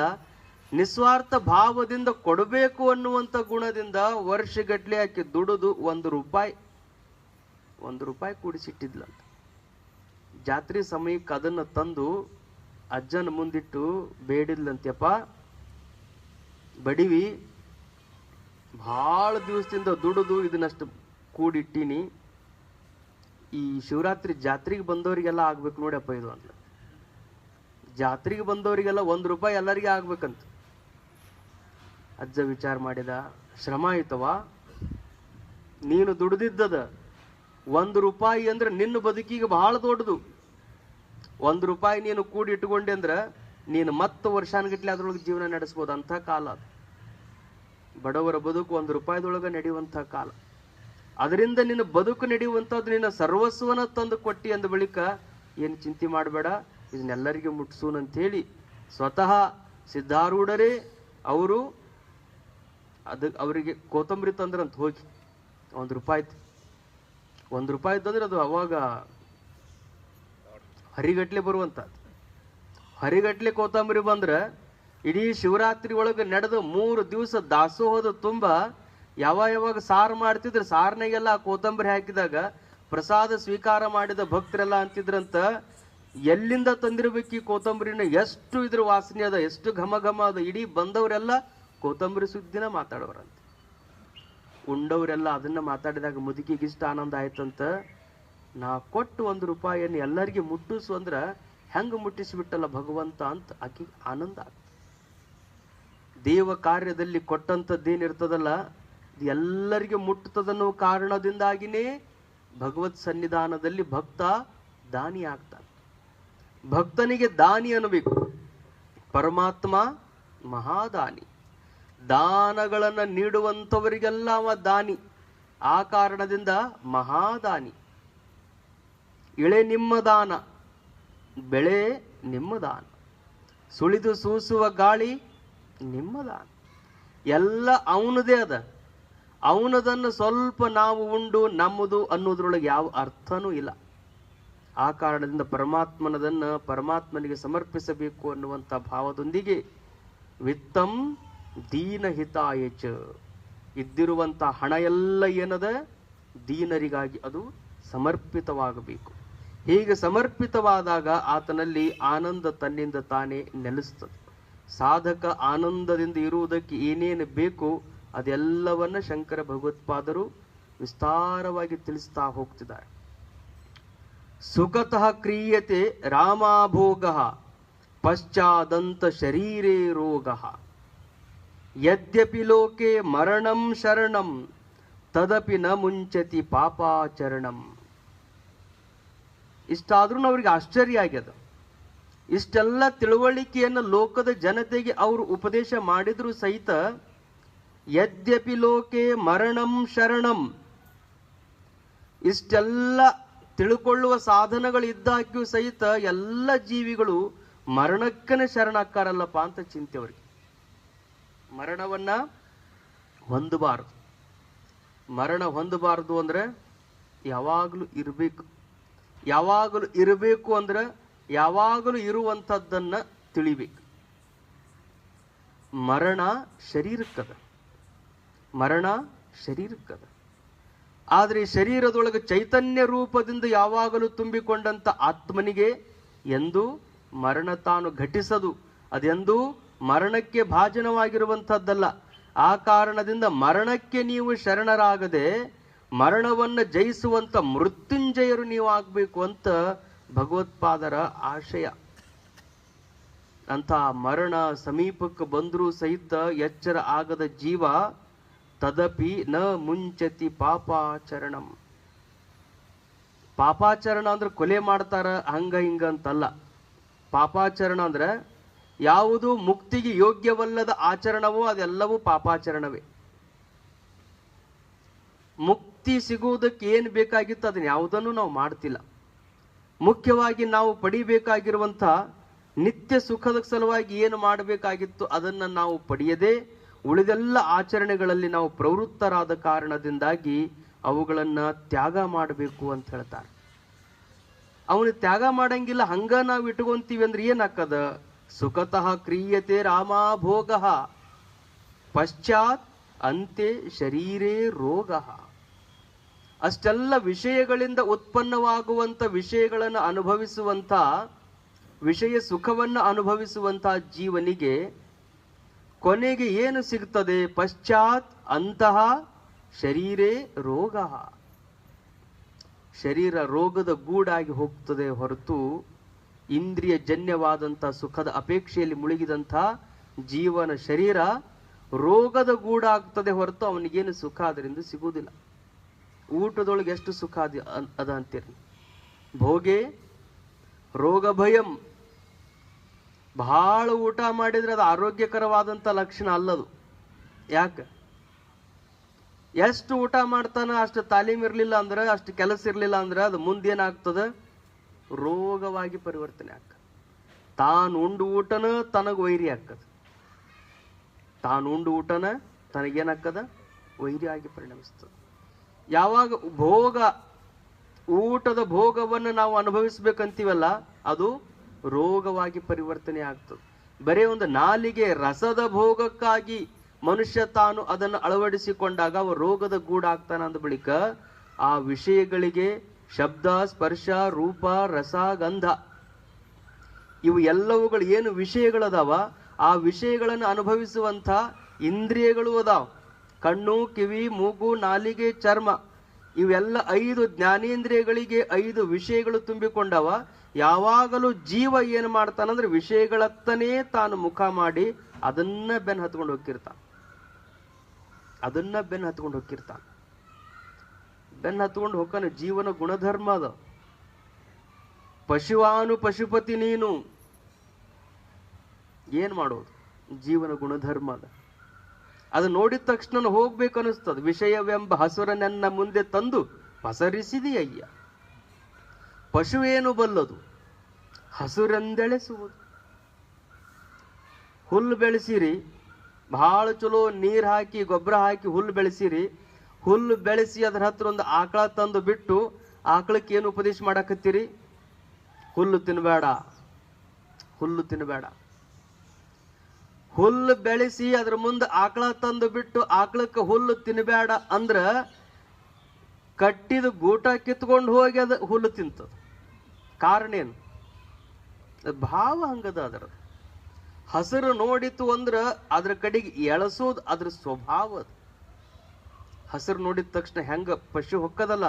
ನಿಸ್ವಾರ್ಥ ಭಾವದಿಂದ ಕೊಡಬೇಕು ಅನ್ನುವಂಥ ಗುಣದಿಂದ ವರ್ಷಗಟ್ಲೆ ಆಕಿ ದುಡಿದು ₹1 ಕೂಡಿಸಿಟ್ಟಿದ್ಲಂತ. ಜಾತ್ರೆ ಸಮಯಕ್ಕೆ ಅದನ್ನು ತಂದು ಅಜ್ಜನ ಮುಂದಿಟ್ಟು ಬೇಡಿದ್ಲಂತ್ಯಪ್ಪ, ಬಡಿವಿ, ಭಾಳ ದಿವಸದಿಂದ ದುಡಿದು ಇದನ್ನಷ್ಟು ಕೂಡಿಟ್ಟೀನಿ, ಈ ಶಿವರಾತ್ರಿ ಜಾತ್ರೆಗೆ ಬಂದವರಿಗೆಲ್ಲ ಆಗ್ಬೇಕು ನೋಡಪ್ಪ ಇದು ಅಂತ. ಜಾತ್ರೆಗೆ ಬಂದವರಿಗೆಲ್ಲ ₹1 ಎಲ್ಲರಿಗೆ ಆಗ್ಬೇಕಂತ. ಅಜ್ಜ ವಿಚಾರ ಮಾಡಿದ, ಶ್ರಮ ಆಯ್ತವ, ನೀನು ದುಡಿದಿದ್ದದ ₹1 ಅಂದ್ರೆ ನಿನ್ನ ಬದುಕಿಗೆ ಬಹಳ ದೊಡ್ಡದು. ₹1 ನೀನು ಕೂಡಿ ಇಟ್ಕೊಂಡೆ ಅಂದ್ರೆ ನೀನು ಮತ್ತೆ ವರ್ಷಾನ್ಗಟ್ಲೆ ಅದ್ರೊಳಗೆ ಜೀವನ ನಡೆಸ್ಬೋದು. ಅಂಥ ಕಾಲ ಅದು. ಬಡವರ ಬದುಕು ₹1 ನಡೆಯುವಂಥ ಕಾಲ. ಅದರಿಂದ ನಿನ್ನ ಬದುಕು ನಡೆಯುವಂಥದ್ದು ನಿನ್ನ ಸರ್ವಸ್ವನ ತಂದು ಕೊಟ್ಟಿ ಅಂದ ಬಳಿಕ ಏನು ಚಿಂತೆ ಮಾಡಬೇಡ, ಇದನ್ನೆಲ್ಲರಿಗೆ ಮುಟ್ಸೂನ್ ಅಂತೇಳಿ ಸ್ವತಃ ಸಿದ್ಧಾರೂಢರೇ ಅವರು ಅವರಿಗೆ ಕೋತಂಬರಿ ತಂದ್ರಂತ ಹೋಗಿ. ₹1 ತಂದ್ರೆ ಅದು ಅವಾಗ ಹರಿಗಟ್ಲೆ ಬರುವಂಥದ್ದು. ಹರಿಗಟ್ಲೆ ಕೋತಂಬರಿ ಬಂದ್ರೆ ಇಡೀ ಶಿವರಾತ್ರಿ ಒಳಗೆ ನಡೆದ 3 ದಿವಸ ದಾಸೋಹದ ತುಂಬ ಯಾವಾಗ ಸಾರು ಮಾಡ್ತಿದ್ರು, ಸಾರನೆಗೆಲ್ಲ ಕೋತಂಬರಿ ಹಾಕಿದಾಗ ಪ್ರಸಾದ ಸ್ವೀಕಾರ ಮಾಡಿದ ಭಕ್ತರೆಲ್ಲ ಅಂತಿದ್ರಂತ, ಎಲ್ಲಿಂದ ತಂದಿರ್ಬೇಕು ಈ ಕೋತಂಬರಿನ, ಎಷ್ಟು ಇದ್ರ ವಾಸನೆ ಅದ, ಎಷ್ಟು ಘಮ ಅದ. ಇಡೀ ಬಂದವರೆಲ್ಲ ಕೋತಂಬರಿ ಸುದ್ದಿನ ಮಾತಾಡೋರಂತ. ಉಂಡವರೆಲ್ಲ ಅದನ್ನ ಮಾತಾಡಿದಾಗ ಮುದುಕಿಗೆ ಇಷ್ಟ ಆನಂದ ಆಯ್ತಂತ. ನಾ ಕೊಟ್ಟು ₹1 ಎಲ್ಲರಿಗೆ ಮುಟ್ಟಿಸು ಅಂದ್ರ ಹೆಂಗ ಮುಟ್ಟಿಸಿಬಿಟ್ಟಲ್ಲ ಭಗವಂತ ಅಂತ ಆಕಿ ಆನಂದ ಆಗ. ದೇವ ಕಾರ್ಯದಲ್ಲಿ ಕೊಟ್ಟಂಥದ್ದೇನಿರ್ತದಲ್ಲ ಇದು ಎಲ್ಲರಿಗೆ ಮುಟ್ಟುತ್ತದನ್ನೋ ಕಾರಣದಿಂದಾಗಿನೇ ಭಗವತ್ ಸನ್ನಿಧಾನದಲ್ಲಿ ಭಕ್ತ ದಾನಿ ಆಗ್ತಾನೆ. ಭಕ್ತನಿಗೆ ದಾನಿ ಅನ್ನಬೇಕು. ಪರಮಾತ್ಮ ಮಹಾದಾನಿ. ದಾನಗಳನ್ನು ನೀಡುವಂಥವರಿಗೆಲ್ಲ ಅವ ದಾನಿ. ಆ ಕಾರಣದಿಂದ ಮಹಾದಾನಿ. ಇಳೆ ನಿಮ್ಮ ದಾನ, ಬೆಳೆ ನಿಮ್ಮ ದಾನ, ಸುಳಿದು ಸೂಸುವ ಗಾಳಿ ನಿಮ್ಮ ದಾನ. ಎಲ್ಲ ಅವನದೇ ಅದ. ಅವನದನ್ನು ಸ್ವಲ್ಪ ನಾವು ಉಂಡು ನಮ್ಮದು ಅನ್ನೋದ್ರೊಳಗೆ ಯಾವ ಅರ್ಥನೂ ಇಲ್ಲ. ಆ ಕಾರಣದಿಂದ ಪರಮಾತ್ಮನದನ್ನು ಪರಮಾತ್ಮನಿಗೆ ಸಮರ್ಪಿಸಬೇಕು ಅನ್ನುವಂಥ ಭಾವದೊಂದಿಗೆ ವಿತ್ತಂ ದೀನಹಿತಾಯ ಚ. ಇದ್ದಿರುವಂಥ ಹಣ ಎಲ್ಲ ಏನದ ದೀನರಿಗಾಗಿ ಅದು ಸಮರ್ಪಿತವಾಗಬೇಕು. ಹೀಗೆ ಸಮರ್ಪಿತವಾದಾಗ ಆತನಲ್ಲಿ ಆನಂದ ತನ್ನಿಂದ ತಾನೇ ನೆಲೆಸ್ತದೆ. ಸಾಧಕ ಆನಂದದಿಂದ ಇರುವುದಕ್ಕೆ ಏನೇನು ಬೇಕು ಅದೆಲ್ಲವನ್ನ ಶಂಕರ ಭಗವತ್ಪಾದರು ವಿಸ್ತಾರವಾಗಿ ತಿಳಿಸ್ತಾ ಹೋಗ್ತಿದ್ದಾರೆ. ಸುಖತಃ ಕ್ರಿಯತೆ ರಾಮಾಭೋಗ ಪಶ್ಚಾದಂತ ಶರೀರೇ ರೋಗ. ಯದ್ಯಪಿ ಲೋಕೆ ಮರಣಂ ಶರಣಂ ತದಪಿ ನ ಮುಂಚತಿ ಪಾಪಾಚರಣಂ. ಇಷ್ಟಾದ್ರೂ ಅವ್ರಿಗೆ ಆಶ್ಚರ್ಯ ಆಗ್ಯದ. ಇಷ್ಟೆಲ್ಲ ತಿಳುವಳಿಕೆಯನ್ನು ಲೋಕದ ಜನತೆಗೆ ಅವರು ಉಪದೇಶ ಮಾಡಿದ್ರು ಸಹಿತ ಯದ್ಯಪಿ ಲೋಕೆ ಮರಣಂ ಶರಣಂ, ಇಷ್ಟೆಲ್ಲ ತಿಳ್ಕೊಳ್ಳುವ ಸಾಧನಗಳು ಇದ್ದಾಗ್ಯೂ ಸಹಿತ ಎಲ್ಲ ಜೀವಿಗಳು ಮರಣಕ್ಕನೆ ಶರಣಕ್ಕಾರಲ್ಲಪ್ಪ ಅಂತ ಚಿಂತೆ ಅವರಿಗೆ. ಮರಣವನ್ನ ಹೊಂದಬಾರದು. ಮರಣ ಹೊಂದಬಾರದು ಅಂದ್ರೆ ಯಾವಾಗಲೂ ಇರಬೇಕು. ಯಾವಾಗಲೂ ಇರಬೇಕು ಅಂದ್ರೆ ಯಾವಾಗಲೂ ಇರುವಂಥದ್ದನ್ನ ತಿಳಿಬೇಕು. ಮರಣ ಶರೀರಕ್ಕದ, ಮರಣ ಶರೀರಕ್ಕದ. ಆದ್ರೆ ಈ ಶರೀರದೊಳಗೆ ಚೈತನ್ಯ ರೂಪದಿಂದ ಯಾವಾಗಲೂ ತುಂಬಿಕೊಂಡಂತ ಆತ್ಮನಿಗೆ ಎಂದೂ ಮರಣ ತಾನು ಘಟಿಸದು. ಅದೆಂದೂ ಮರಣಕ್ಕೆ ಭಾಜನವಾಗಿರುವಂಥದ್ದಲ್ಲ. ಆ ಕಾರಣದಿಂದ ಮರಣಕ್ಕೆ ನೀವು ಶರಣರಾಗದೆ ಮರಣವನ್ನ ಜಯಿಸುವಂತ ಮೃತ್ಯುಂಜಯರು ನೀವು ಆಗ್ಬೇಕು ಅಂತ ಭಗವತ್ಪಾದರ ಆಶಯ. ಅಂತ ಮರಣ ಸಮೀಪಕ್ಕೆ ಬಂದರೂ ಸಹಿತ ಎಚ್ಚರ ಆಗದ ಜೀವ ತದಪಿ ನ ಮುಂಚತಿ ಪಾಪಾಚರಣಂ. ಪಾಪಾಚರಣ ಅಂದ್ರೆ ಕೊಲೆ ಮಾಡ್ತಾರ ಹಂಗ ಹಿಂಗ ಅಂತಲ್ಲ. ಪಾಪಾಚರಣ ಅಂದ್ರೆ ಯಾವುದು ಮುಕ್ತಿಗೆ ಯೋಗ್ಯವಲ್ಲದ ಆಚರಣವೋ ಅದೆಲ್ಲವೂ ಪಾಪಾಚರಣವೇ. ಮುಕ್ತಿ ಸಿಗುವುದಕ್ಕೆ ಏನು ಬೇಕಾಗಿತ್ತು ಅದನ್ನ ಯಾವುದನ್ನು ನಾವು ಮಾಡ್ತಿಲ್ಲ. ಮುಖ್ಯವಾಗಿ ನಾವು ಪಡಿಬೇಕಾಗಿರುವಂಥ ನಿತ್ಯ ಸುಖದ ಸಲುವಾಗಿ ಏನು ಮಾಡಬೇಕಾಗಿತ್ತು ಅದನ್ನು ನಾವು ಪಡೆಯದೆ ಉಳಿದೆಲ್ಲ ಆಚರಣೆಗಳಲ್ಲಿ ನಾವು ಪ್ರವೃತ್ತರಾದ ಕಾರಣದಿಂದಾಗಿ ಅವುಗಳನ್ನ ತ್ಯಾಗ ಮಾಡಬೇಕು ಅಂತ ಹೇಳ್ತಾರೆ. ಅವನು ತ್ಯಾಗ ಮಾಡಂಗಿಲ್ಲ, ಹಂಗ ನಾವು ಇಟ್ಕೊಂತೀವಿ ಅಂದ್ರೆ ಏನಾಕದ? ಸುಖತಃ ಕ್ರಿಯತೆ ರಾಮಾಭೋಗ ಪಶ್ಚಾತ್ ಅಂತೆ ಶರೀರೇ ರೋಗ. ಅಷ್ಟೆಲ್ಲ ವಿಷಯಗಳಿಂದ ಉತ್ಪನ್ನವಾಗುವಂತ ವಿಷಯಗಳನ್ನು ಅನುಭವಿಸುವಂತ ವಿಷಯ ಸುಖವನ್ನ ಅನುಭವಿಸುವಂತ ಜೀವನಿಗೆ ಕೊನೆಗೆ ಏನು ಸಿಗ್ತದೆ? ಪಶ್ಚಾತ್ ಅಂತಹ ಶರೀರೇ ರೋಗ. ಶರೀರ ರೋಗದ ಗೂಡಾಗಿ ಹೋಗ್ತದೆ ಹೊರತು ಇಂದ್ರಿಯ ಜನ್ಯವಾದಂಥ ಸುಖದ ಅಪೇಕ್ಷೆಯಲ್ಲಿ ಮುಳುಗಿದಂಥ ಜೀವನ ಶರೀರ ರೋಗದ ಗೂಡಾಗ್ತದೆ ಹೊರತು ಅವನಿಗೇನು ಸುಖ ಅದರಿಂದ ಸಿಗುವುದಿಲ್ಲ. ಊಟದೊಳಗೆ ಎಷ್ಟು ಸುಖ ಅದ ಅಂತೀರಿ? ಭೋಗೆ ರೋಗ ಭಯಂ. ಬಹಳ ಊಟ ಮಾಡಿದ್ರೆ ಅದು ಆರೋಗ್ಯಕರವಾದಂಥ ಲಕ್ಷಣ ಅಲ್ಲದು. ಯಾಕೆ? ಎಷ್ಟು ಊಟ ಮಾಡ್ತಾನ ಅಷ್ಟು ತಾಲೀಮ್ ಇರಲಿಲ್ಲ ಅಂದ್ರೆ, ಅಷ್ಟು ಕೆಲಸ ಇರಲಿಲ್ಲ ಅಂದ್ರೆ ಅದು ಮುಂದೇನಾಗ್ತದೆ? ರೋಗವಾಗಿ ಪರಿವರ್ತನೆ ಆಗ್ತದೆ. ತಾನು ಉಂಡು ಊಟನ ತನಗೆ ವೈರಿ ಆಗ್ತದೆ. ತಾನು ಉಂಡು ಊಟನ ತನಗೇನಾಗ್ತದ? ವೈರಿ ಆಗಿ ಪರಿಣಮಿಸ್ತದೆ. ಯಾವಾಗ ಭೋಗ ಊಟದ ಭೋಗವನ್ನು ನಾವು ಅನುಭವಿಸ್ಬೇಕಂತೀವಲ್ಲ ಅದು ರೋಗವಾಗಿ ಪರಿವರ್ತನೆ ಆಗ್ತದೆ. ಬರೀ ಒಂದು ನಾಲಿಗೆ ರಸದ ಭೋಗಕ್ಕಾಗಿ ಮನುಷ್ಯ ತಾನು ಅದನ್ನು ಅಳವಡಿಸಿಕೊಂಡಾಗ ಅವ ರೋಗದ ಗೂಡಾಗ್ತಾನ ಅಂದ ಬಳಿಕ ಆ ವಿಷಯಗಳಿಗೆ ಶಬ್ದ, ಸ್ಪರ್ಶ, ರೂಪ, ರಸ, ಗಂಧ ಇವು ಎಲ್ಲವುಗಳು ಏನು ವಿಷಯಗಳದಾವ ಆ ವಿಷಯಗಳನ್ನು ಅನುಭವಿಸುವಂಥ ಇಂದ್ರಿಯಗಳು ಅದಾವ. ಕಣ್ಣು, ಕಿವಿ, ಮೂಗು, ನಾಲಿಗೆ, ಚರ್ಮ ಇವೆಲ್ಲ 5 ಜ್ಞಾನೇಂದ್ರಿಯಗಳಿಗೆ 5 ವಿಷಯಗಳು ತುಂಬಿಕೊಂಡವ. ಯಾವಾಗಲೂ ಜೀವ ಏನು ಮಾಡ್ತಾನಂದ್ರೆ ವಿಷಯಗಳತ್ತನೇ ತಾನು ಮುಖ ಮಾಡಿ ಅದನ್ನ ಬೆನ್ನು ಹತ್ಕೊಂಡು ಹೋಗಿರ್ತಾನ. ಅದನ್ನ ಬೆನ್ನು ಹತ್ಕೊಂಡು ಹೋಗಿರ್ತಾನ. ಬೆನ್ನು ಹತ್ಕೊಂಡು ಹೋಗ್ತಾನೆ. ಜೀವನ ಗುಣಧರ್ಮ ಅದ. ಪಶುವಾನು ಪಶುಪತಿ ನೀನು. ಏನ್ ಮಾಡೋದು? ಜೀವನ ಗುಣಧರ್ಮ ಅದ. ಅದು ನೋಡಿದ ತಕ್ಷಣ ಹೋಗ್ಬೇಕು ಅನಿಸ್ತದ. ವಿಷಯವೆಂಬ ಹಸುರನೆನ್ನ ಮುಂದೆ ತಂದು ಪಸರಿಸಿದೆಯಯ್ಯ. ಪಶುವೇನು ಬಲ್ಲದು? ಹಸುರೆಂದೆಳೆಸುವುದು. ಹುಲ್ಲು ಬೆಳೆಸಿರಿ, ಬಹಳ ಚಲೋ ನೀರು ಹಾಕಿ ಗೊಬ್ಬರ ಹಾಕಿ ಹುಲ್ಲು ಬೆಳೆಸಿರಿ. ಹುಲ್ಲು ಬೆಳೆಸಿ ಅದರ ಹತ್ರ ಒಂದು ಆಕಳ ತಂದು ಬಿಟ್ಟು ಆಕಳಕ್ಕೆ ಏನು ಉಪದೇಶ ಮಾಡಕತ್ತೀರಿ? ಹುಲ್ಲು ತಿನ್ನಬೇಡ, ಹುಲ್ಲು ತಿನ್ನಬೇಡ. ಹುಲ್ಲು ಬೆಳೆಸಿ ಅದ್ರ ಮುಂದೆ ಆಕಳ ತಂದು ಬಿಟ್ಟು ಆಕಳಕ್ಕೆ ಹುಲ್ಲು ತಿನ್ಬೇಡ ಅಂದ್ರ ಕಟ್ಟಿದ ಗೂಟ ಕಿತ್ಕೊಂಡು ಹೋಗಿ ಅದ ಹುಲ್ಲು ತಿಂತದ. ಕಾರಣ ಏನು? ಭಾವ ಹಂಗದ. ಅದರ ಹಸಿರು ನೋಡಿತು ಅಂದ್ರ ಅದ್ರ ಕಡೆಗೆ ಎಳಸೋದು ಅದ್ರ ಸ್ವಭಾವ. ಅದು ಹಸಿರು ನೋಡಿದ ತಕ್ಷಣ ಹೆಂಗ ಪಶು ಹೊಕ್ಕದಲ್ಲ,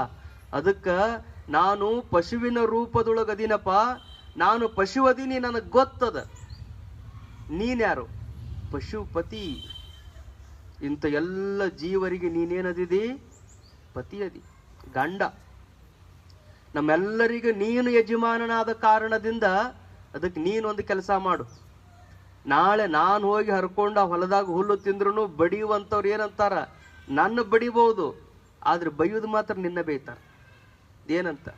ಅದಕ್ಕ ನಾನು ಪಶುವಿನ ರೂಪದೊಳಗದಿನಪ್ಪ, ನಾನು ಪಶು ಅದೀನಿ, ನನಗೆ ಗೊತ್ತದ. ನೀನ್ಯಾರು? ಪಶುಪತಿ. ಇಂಥ ಎಲ್ಲ ಜೀವರಿಗೆ ನೀನೇನದಿದಿ? ಪತಿ ಅದಿ, ಗಂಡ. ನಮ್ಮೆಲ್ಲರಿಗೆ ನೀನು ಯಜಮಾನನಾದ ಕಾರಣದಿಂದ ಅದಕ್ಕೆ ನೀನೊಂದು ಕೆಲಸ ಮಾಡು. ನಾಳೆ ನಾನು ಹೋಗಿ ಹರ್ಕೊಂಡ ಹೊಲದಾಗ ಹುಲ್ಲು ತಿಂದ್ರು ಬಡಿಯುವಂಥವ್ರು ಏನಂತಾರ? ನನ್ನ ಬಡಿಬಹುದು, ಆದ್ರೆ ಬೈಯುವುದು ಮಾತ್ರ ನಿನ್ನ ಬೈತಾರ. ಏನಂತ?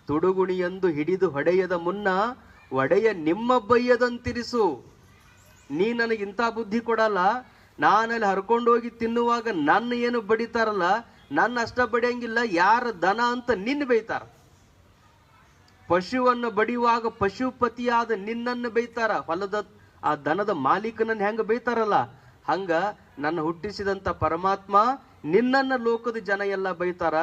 ತುಡುಗುಣಿಯಂದು ಹಿಡಿದು ಹೊಡೆಯದ ಮುನ್ನ ಒಡೆಯ ನಿಮ್ಮ ಬೈಯದಂತಿರಿಸು. ನೀ ನನಗಿಂತ ಬುದ್ಧಿ ಕೊಡಲ್ಲ, ನಾನಲ್ಲಿ ಹರ್ಕೊಂಡೋಗಿ ತಿನ್ನುವಾಗ ನನ್ನ ಏನು ಬಡಿತಾರಲ್ಲ, ನನ್ನ ಅಷ್ಟ ಬಡಿಯಂಗಿಲ್ಲ, ಯಾರ ದನ ಅಂತ ನಿನ್ನ ಬೈತಾರ. ಪಶುವನ್ನು ಬಡಿಯುವಾಗ ಪಶುಪತಿಯಾದ ನಿನ್ನನ್ನು ಬೈತಾರ. ಹೊಲದ ಆ ದನದ ಮಾಲೀಕನನ್ನು ಹೆಂಗ ಬೈತಾರಲ್ಲ, ಹಂಗ ನನ್ನ ಹುಟ್ಟಿಸಿದಂತ ಪರಮಾತ್ಮ ನಿನ್ನನ್ನ ಲೋಕದ ಜನ ಎಲ್ಲ ಬೈತಾರ.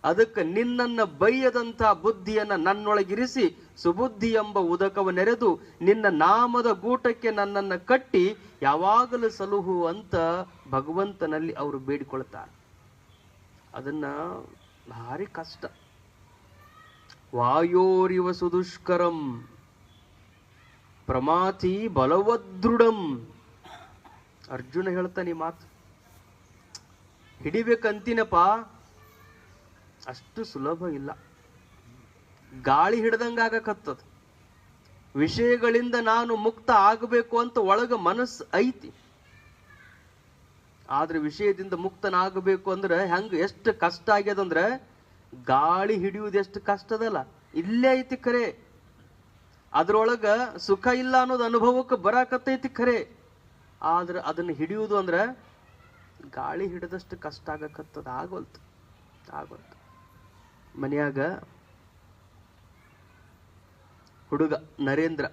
ಅದಕ್ಕೆ ನಿನ್ನನ್ನ ಬೈಯದಂತ ಬುದ್ಧಿಯನ್ನ ನನ್ನೊಳಗಿರಿಸಿ ಸುಬುದ್ಧಿ ಎಂಬ ಉದಕವ ನೆರೆದು ನಿನ್ನ ನಾಮದ ಗೂಟಕ್ಕೆ ನನ್ನನ್ನ ಕಟ್ಟಿ ಯಾವಾಗಲೂ ಸಲುಹು ಅಂತ ಭಗವಂತನಲ್ಲಿ ಅವರು ಬೇಡಿಕೊಳ್ತಾರೆ. ಅದನ್ನ ಭಾರಿ ಕಷ್ಟ. ವಾಯೋರಿವ ಸುದುಷ್ಕರಂ ಪ್ರಮಾತಿ ಬಲವದೃಢಂ. ಅರ್ಜುನ ಹೇಳ್ತಾನೆ ಈ ಮಾತು. ಹಿಡಿಬೇಕಂತೀನಪ್ಪ, ಅಷ್ಟು ಸುಲಭ ಇಲ್ಲ. ಗಾಳಿ ಹಿಡ್ದಂಗಾಗಕತ್ತದ. ವಿಷಯಗಳಿಂದ ನಾನು ಮುಕ್ತ ಆಗಬೇಕು ಅಂತ ಒಳಗ ಮನಸ್ಸು ಐತಿ, ಆದ್ರೆ ವಿಷಯದಿಂದ ಮುಕ್ತನಾಗಬೇಕು ಅಂದ್ರೆ ಹೆಂಗ ಎಷ್ಟು ಕಷ್ಟ ಆಗ್ಯದಂದ್ರೆ, ಗಾಳಿ ಹಿಡಿಯುವುದು ಎಷ್ಟು ಕಷ್ಟದಲ್ಲ, ಇಲ್ಲೇ ಐತಿ ಖರೆ. ಅದ್ರೊಳಗ ಸುಖ ಇಲ್ಲ ಅನ್ನೋದು ಅನುಭವಕ್ಕೆ ಬರಾಕತ್ತೈತಿ ಖರೆ, ಆದ್ರೆ ಅದನ್ನ ಹಿಡಿಯುವುದು ಅಂದ್ರೆ ಗಾಳಿ ಹಿಡಿದಷ್ಟು ಕಷ್ಟ ಆಗಕತ್ತದ. ಆಗೋಲ್ತು. ಮನ್ಯಾಗ ಹುಡುಗ ನರೇಂದ್ರ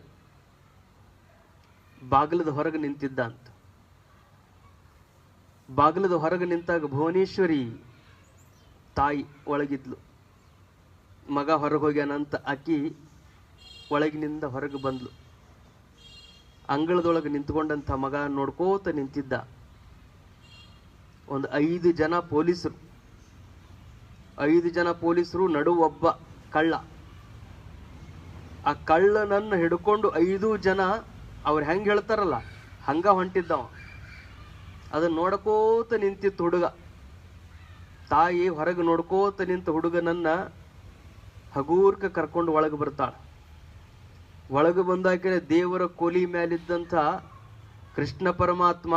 ಬಾಗಿಲದ ಹೊರಗೆ ನಿಂತಿದ್ದ ಅಂತ. ಬಾಗಿಲದ ಹೊರಗೆ ನಿಂತಾಗ ಭುವನೇಶ್ವರಿ ತಾಯಿ ಒಳಗಿದ್ಲು. ಮಗ ಹೊರಗೆ ಹೋಗ್ಯಾನಂತ ಆಕಿ ಒಳಗಿನಿಂದ ಹೊರಗೆ ಬಂದ್ಲು. ಅಂಗಳದೊಳಗೆ ನಿಂತ್ಕೊಂಡಂತ ಮಗ ನೋಡ್ಕೋತ ನಿಂತಿದ್ದ. ಒಂದು 5 ಜನ ಪೊಲೀಸರು, 5 ಜನ ಪೊಲೀಸರು, ನಡು ಒಬ್ಬ ಕಳ್ಳ. ಆ ಕಳ್ಳನನ್ನು ಹಿಡ್ಕೊಂಡು 5 ಜನ ಅವ್ರು ಹೆಂಗ್ ಹೇಳ್ತಾರಲ್ಲ ಹಂಗ ಹೊಂಟಿದ್ದವ. ಅದನ್ನ ನೋಡ್ಕೋತ ನಿಂತಿತ್ತು ಹುಡುಗ. ತಾಯಿ ಹೊರಗೆ ನೋಡ್ಕೋತ ನಿಂತ ಹುಡುಗನನ್ನ ಹಗೂರ್ಕ ಕರ್ಕೊಂಡು ಒಳಗೆ ಬರ್ತಾಳ. ಒಳಗೆ ಬಂದಾಕೆ ದೇವರ ಕೋಲಿ ಮೇಲಿದ್ದಂಥ ಕೃಷ್ಣ ಪರಮಾತ್ಮ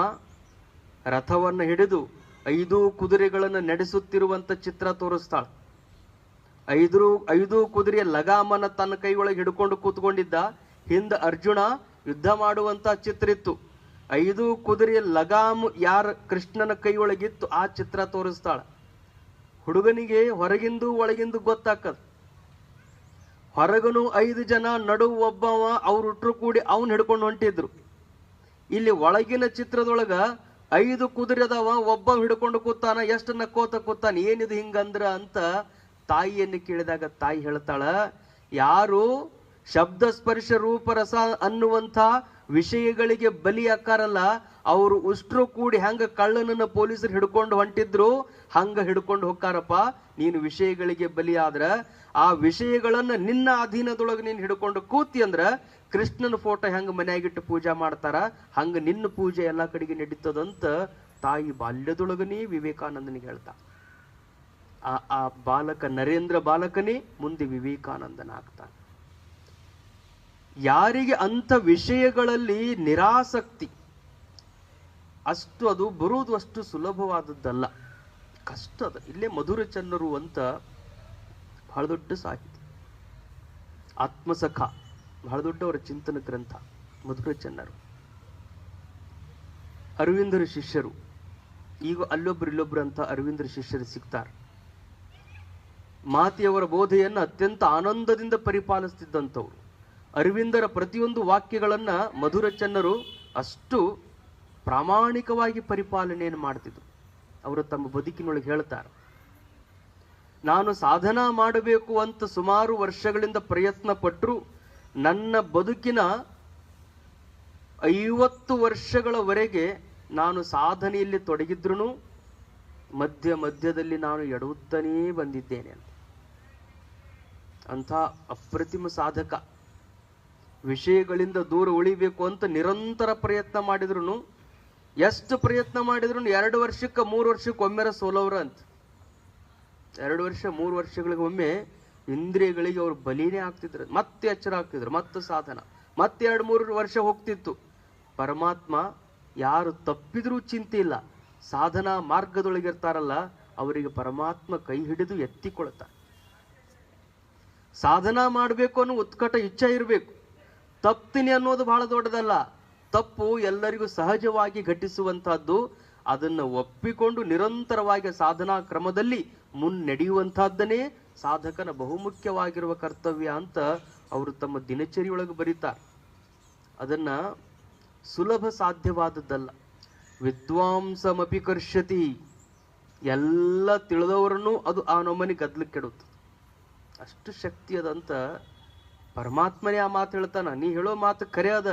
ರಥವನ್ನ ಹಿಡಿದು 5 ಕುದುರೆಗಳನ್ನು ನಡೆಸುತ್ತಿರುವಂತ ಚಿತ್ರ ತೋರಿಸ್ತಾಳ. 5 ಕುದುರೆಯ ಲಗಾಮನ ತನ್ನ ಕೈ ಒಳಗೆ ಹಿಡ್ಕೊಂಡು ಕೂತ್ಕೊಂಡಿದ್ದ. ಹಿಂದ ಅರ್ಜುನ ಯುದ್ಧ ಮಾಡುವಂತ ಚಿತ್ರ ಇತ್ತು. 5 ಕುದುರೆಯ ಲಗಾಮು ಯಾರ ಕೃಷ್ಣನ ಕೈ ಒಳಗಿತ್ತು ಆ ಚಿತ್ರ ತೋರಿಸ್ತಾಳ. ಹುಡುಗನಿಗೆ ಹೊರಗಿಂದು ಒಳಗಿಂದು ಗೊತ್ತಾಕದ. ಹೊರಗನು 5 ಜನ, ನಡು ಒಬ್ಬವ, ಅವ್ರುಟ್ರು ಕೂಡಿ ಅವನ್ ಹಿಡ್ಕೊಂಡು ಹೊಂಟಿದ್ರು. ಇಲ್ಲಿ ಒಳಗಿನ ಚಿತ್ರದೊಳಗ 5 ಕುದುರೆ ಅದಾವ, ಒಬ್ಬ ಹಿಡ್ಕೊಂಡು ಕೂತಾನ, ಎಷ್ಟು ನಕ್ಕೋತ ಕೂತಾನ. ಏನಿದು ಹಿಂಗಂದ್ರ ಅಂತ ತಾಯಿಯನ್ನು ಕೇಳಿದಾಗ ತಾಯಿ ಹೇಳ್ತಾಳ, ಯಾರು ಶಬ್ದ ಸ್ಪರ್ಶ ರೂಪರಸ ಅನ್ನುವಂಥ ವಿಷಯಗಳಿಗೆ ಬಲಿ ಆಕಾರಲ್ಲ, ಅವರು ಉಷ್ಟ್ರು ಕೂಡಿ ಹೆಂಗ ಕಳ್ಳನನ್ನ ಪೊಲೀಸರು ಹಿಡ್ಕೊಂಡು ಹೊಂಟಿದ್ರು ಹಂಗ ಹಿಡ್ಕೊಂಡು ಹೋಗ್ತಾರಪ್ಪ. ನೀನು ವಿಷಯಗಳಿಗೆ ಬಲಿ ಆದ್ರ ಆ ವಿಷಯಗಳನ್ನ ನಿನ್ನ ಅಧೀನದೊಳಗೆ ನೀನು ಹಿಡ್ಕೊಂಡು ಕೂತಿ ಅಂದ್ರ ಕೃಷ್ಣನ ಫೋಟೋ ಹೆಂಗ ಮನೆಯಾಗಿಟ್ಟು ಪೂಜಾ ಮಾಡ್ತಾರ ಹಂಗ ನಿನ್ನ ಪೂಜೆ ಎಲ್ಲಾ ಕಡೆಗೆ ನಡೀತದಂತ ತಾಯಿ ಬಾಲ್ಯದೊಳಗನೇ ವಿವೇಕಾನಂದನಿಗೆ ಹೇಳ್ತಾ. ಆ ಬಾಲಕ ನರೇಂದ್ರ ಬಾಲಕನೇ ಮುಂದೆ ವಿವೇಕಾನಂದನ ಆಗ್ತಾನೆ. ಯಾರಿಗೆ ಅಂಥ ವಿಷಯಗಳಲ್ಲಿ ನಿರಾಸಕ್ತಿ, ಅದು ಬರುವುದು ಅಷ್ಟು ಸುಲಭವಾದದ್ದಲ್ಲ, ಕಷ್ಟ ಅದ. ಇಲ್ಲೇ ಮಧುರ ಚನ್ನರು ಅಂತ ಬಹಳ ದೊಡ್ಡ ಸಾಹಿತಿ, ಆತ್ಮಸಖ, ಬಹಳ ದೊಡ್ಡವರ ಚಿಂತನ ಗ್ರಂಥ ಮಧುರ ಚನ್ನರು. ಅರವಿಂದರ ಶಿಷ್ಯರು, ಈಗ ಅಲ್ಲೊಬ್ರು ಇಲ್ಲೊಬ್ರು ಅಂತ ಅರವಿಂದರ ಶಿಷ್ಯರು ಸಿಗ್ತಾರೆ. ಮಾತೆಯವರ ಬೋಧೆಯನ್ನು ಅತ್ಯಂತ ಆನಂದದಿಂದ ಪರಿಪಾಲಿಸ್ತಿದ್ದಂಥವ್ರು. ಅರವಿಂದರ ಪ್ರತಿಯೊಂದು ವಾಕ್ಯಗಳನ್ನ ಮಧುರ ಚನ್ನರು ಅಷ್ಟು ಪ್ರಾಮಾಣಿಕವಾಗಿ ಪರಿಪಾಲನೆಯನ್ನು ಮಾಡ್ತಿದ್ರು. ಅವರು ತಮ್ಮ ಬದುಕಿನೊಳಗೆ ಹೇಳ್ತಾರೆ, ನಾನು ಸಾಧನಾ ಮಾಡಬೇಕು ಅಂತ ಸುಮಾರು ವರ್ಷಗಳಿಂದ ಪ್ರಯತ್ನ ಪಟ್ಟರು ನನ್ನ ಬದುಕಿನ 50 ವರ್ಷಗಳವರೆಗೆ ನಾನು ಸಾಧನೆಯಲ್ಲಿ ತೊಡಗಿದ್ರು ಮಧ್ಯದಲ್ಲಿ ನಾನು ಎಡುತ್ತನೇ ಬಂದಿದ್ದೇನೆ ಅಂತ. ಅಂಥ ಅಪ್ರತಿಮ ಸಾಧಕ. ವಿಷಯಗಳಿಂದ ದೂರ ಉಳಿಬೇಕು ಅಂತ ನಿರಂತರ ಪ್ರಯತ್ನ ಮಾಡಿದ್ರು. ಎಷ್ಟು ಪ್ರಯತ್ನ ಮಾಡಿದ್ರು 2 ವರ್ಷಕ್ಕೆ 3 ವರ್ಷಕ್ಕೆ ಒಮ್ಮೆರ ಸೋಲವ್ರ ಅಂತ. 2 ವರ್ಷ 3 ವರ್ಷಗಳಿಗೆ ಒಮ್ಮೆ ಇಂದ್ರಿಯಗಳಿಗೆ ಅವ್ರು ಬಲಿನೇ ಆಗ್ತಿದ್ರು. ಮತ್ತೆ ಎಚ್ಚರ ಆಗ್ತಿದ್ರು, ಮತ್ತೆ ಸಾಧನ, ಮತ್ತೆ 2-3 ವರ್ಷ ಹೋಗ್ತಿತ್ತು. ಪರಮಾತ್ಮ ಯಾರು ತಪ್ಪಿದ್ರೂ ಚಿಂತೆ ಇಲ್ಲ, ಸಾಧನಾ ಮಾರ್ಗದೊಳಗಿರ್ತಾರಲ್ಲ ಅವರಿಗೆ ಪರಮಾತ್ಮ ಕೈ ಹಿಡಿದು ಎತ್ತಿಕೊಳ್ತಾರೆ. ಸಾಧನಾ ಮಾಡಬೇಕು ಅನ್ನೋ ಉತ್ಕಟ ಇಚ್ಛೆ ಇರಬೇಕು. ತಪ್ತೀನಿ ಅನ್ನೋದು ಬಹಳ ದೊಡ್ಡದಲ್ಲ. ತಪ್ಪು ಎಲ್ಲರಿಗೂ ಸಹಜವಾಗಿ ಘಟಿಸುವಂತಹದ್ದು. ಅದನ್ನ ಒಪ್ಪಿಕೊಂಡು ನಿರಂತರವಾಗಿ ಸಾಧನಾ ಕ್ರಮದಲ್ಲಿ ಮುನ್ನಡೆಯುವಂತಹದ್ದನ್ನೇ ಸಾಧಕನ ಬಹುಮುಖ್ಯವಾಗಿರುವ ಕರ್ತವ್ಯ ಅಂತ ಅವರು ತಮ್ಮ ದಿನಚರಿಯೊಳಗೆ ಬರೀತಾರೆ. ಅದನ್ನ ಸುಲಭ ಸಾಧ್ಯವಾದದ್ದಲ್ಲ. ವಿದ್ವಾಂಸಮಪಿ ಕರ್ಷತಿ, ಎಲ್ಲ ತಿಳಿದವರನ್ನು ಅದು ಆ ನಮ್ಮನೆ ಗದ್ಲಕ್ಕೆ ಕೆಡುತ್ತೆ. ಅಷ್ಟು ಶಕ್ತಿ ಅದಂತ ಪರಮಾತ್ಮನೇ ಆ ಮಾತು ಹೇಳ್ತಾನ. ನೀ ಹೇಳೋ ಮಾತು ಖರೆ ಅದ.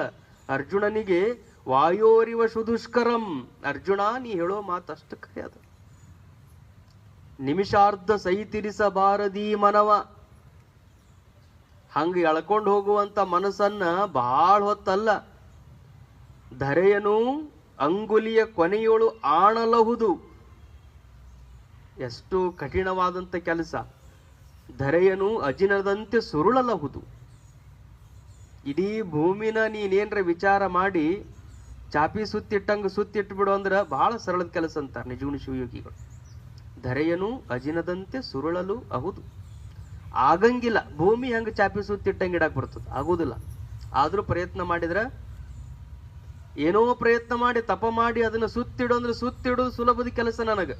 ಅರ್ಜುನನಿಗೆ ವಾಯೋರಿವ ಸುದುಷ್ಕರಂ, ಅರ್ಜುನ ನೀ ಹೇಳೋ ಮಾತು ಅಷ್ಟು ಖರೆ ಅದ. ನಿಮಿಷಾರ್ಧ ಸಹಿತಿರಿಸಬಾರದೀ ಮನವ, ಹಂಗ ಎಳ್ಕೊಂಡು ಹೋಗುವಂತ ಮನಸ್ಸನ್ನ ಬಹಳ ಹೊತ್ತಲ್ಲ. ಧರೆಯನು ಅಂಗುಲಿಯ ಕೊನೆಯೋಳು ಆಣಲಹುದು. ಎಷ್ಟು ಕಠಿಣವಾದಂತ ಕೆಲಸ. ಧರೆಯನು ಅಜಿನದಂತೆ ಸುರುಳಲಹುದು. ಇಡೀ ಭೂಮಿನ ನೀನೇನ್ರ ವಿಚಾರ ಮಾಡಿ ಚಾಪಿ ಸುತ್ತಿಟ್ಟಂಗ ಸುತ್ತಿಟ್ಟು ಬಿಡು ಅಂದ್ರ ಬಹಳ ಸರಳದ ಕೆಲಸ ಅಂತಾರೆ ನಿಜಗುಣ ಶಿವಯೋಗಿಗಳು. ಧರೆಯನು ಅಜಿನದಂತೆ ಸುರುಳಲು ಅಹುದು. ಆಗಂಗಿಲ್ಲ. ಭೂಮಿ ಹಂಗ ಚಾಪಿ ಸುತ್ತಿಟ್ಟಂಗೆ ಇಡಕ್ ಬರ್ತದ, ಆಗುದಿಲ್ಲ. ಆದ್ರೂ ಪ್ರಯತ್ನ ಮಾಡಿದ್ರ, ಏನೋ ಪ್ರಯತ್ನ ಮಾಡಿ ತಪ ಮಾಡಿ ಅದನ್ನ ಸುತ್ತಿಡು ಅಂದ್ರೆ ಸುತ್ತಿಡೋದು ಸುಲಭದ ಕೆಲಸ ನನಗ.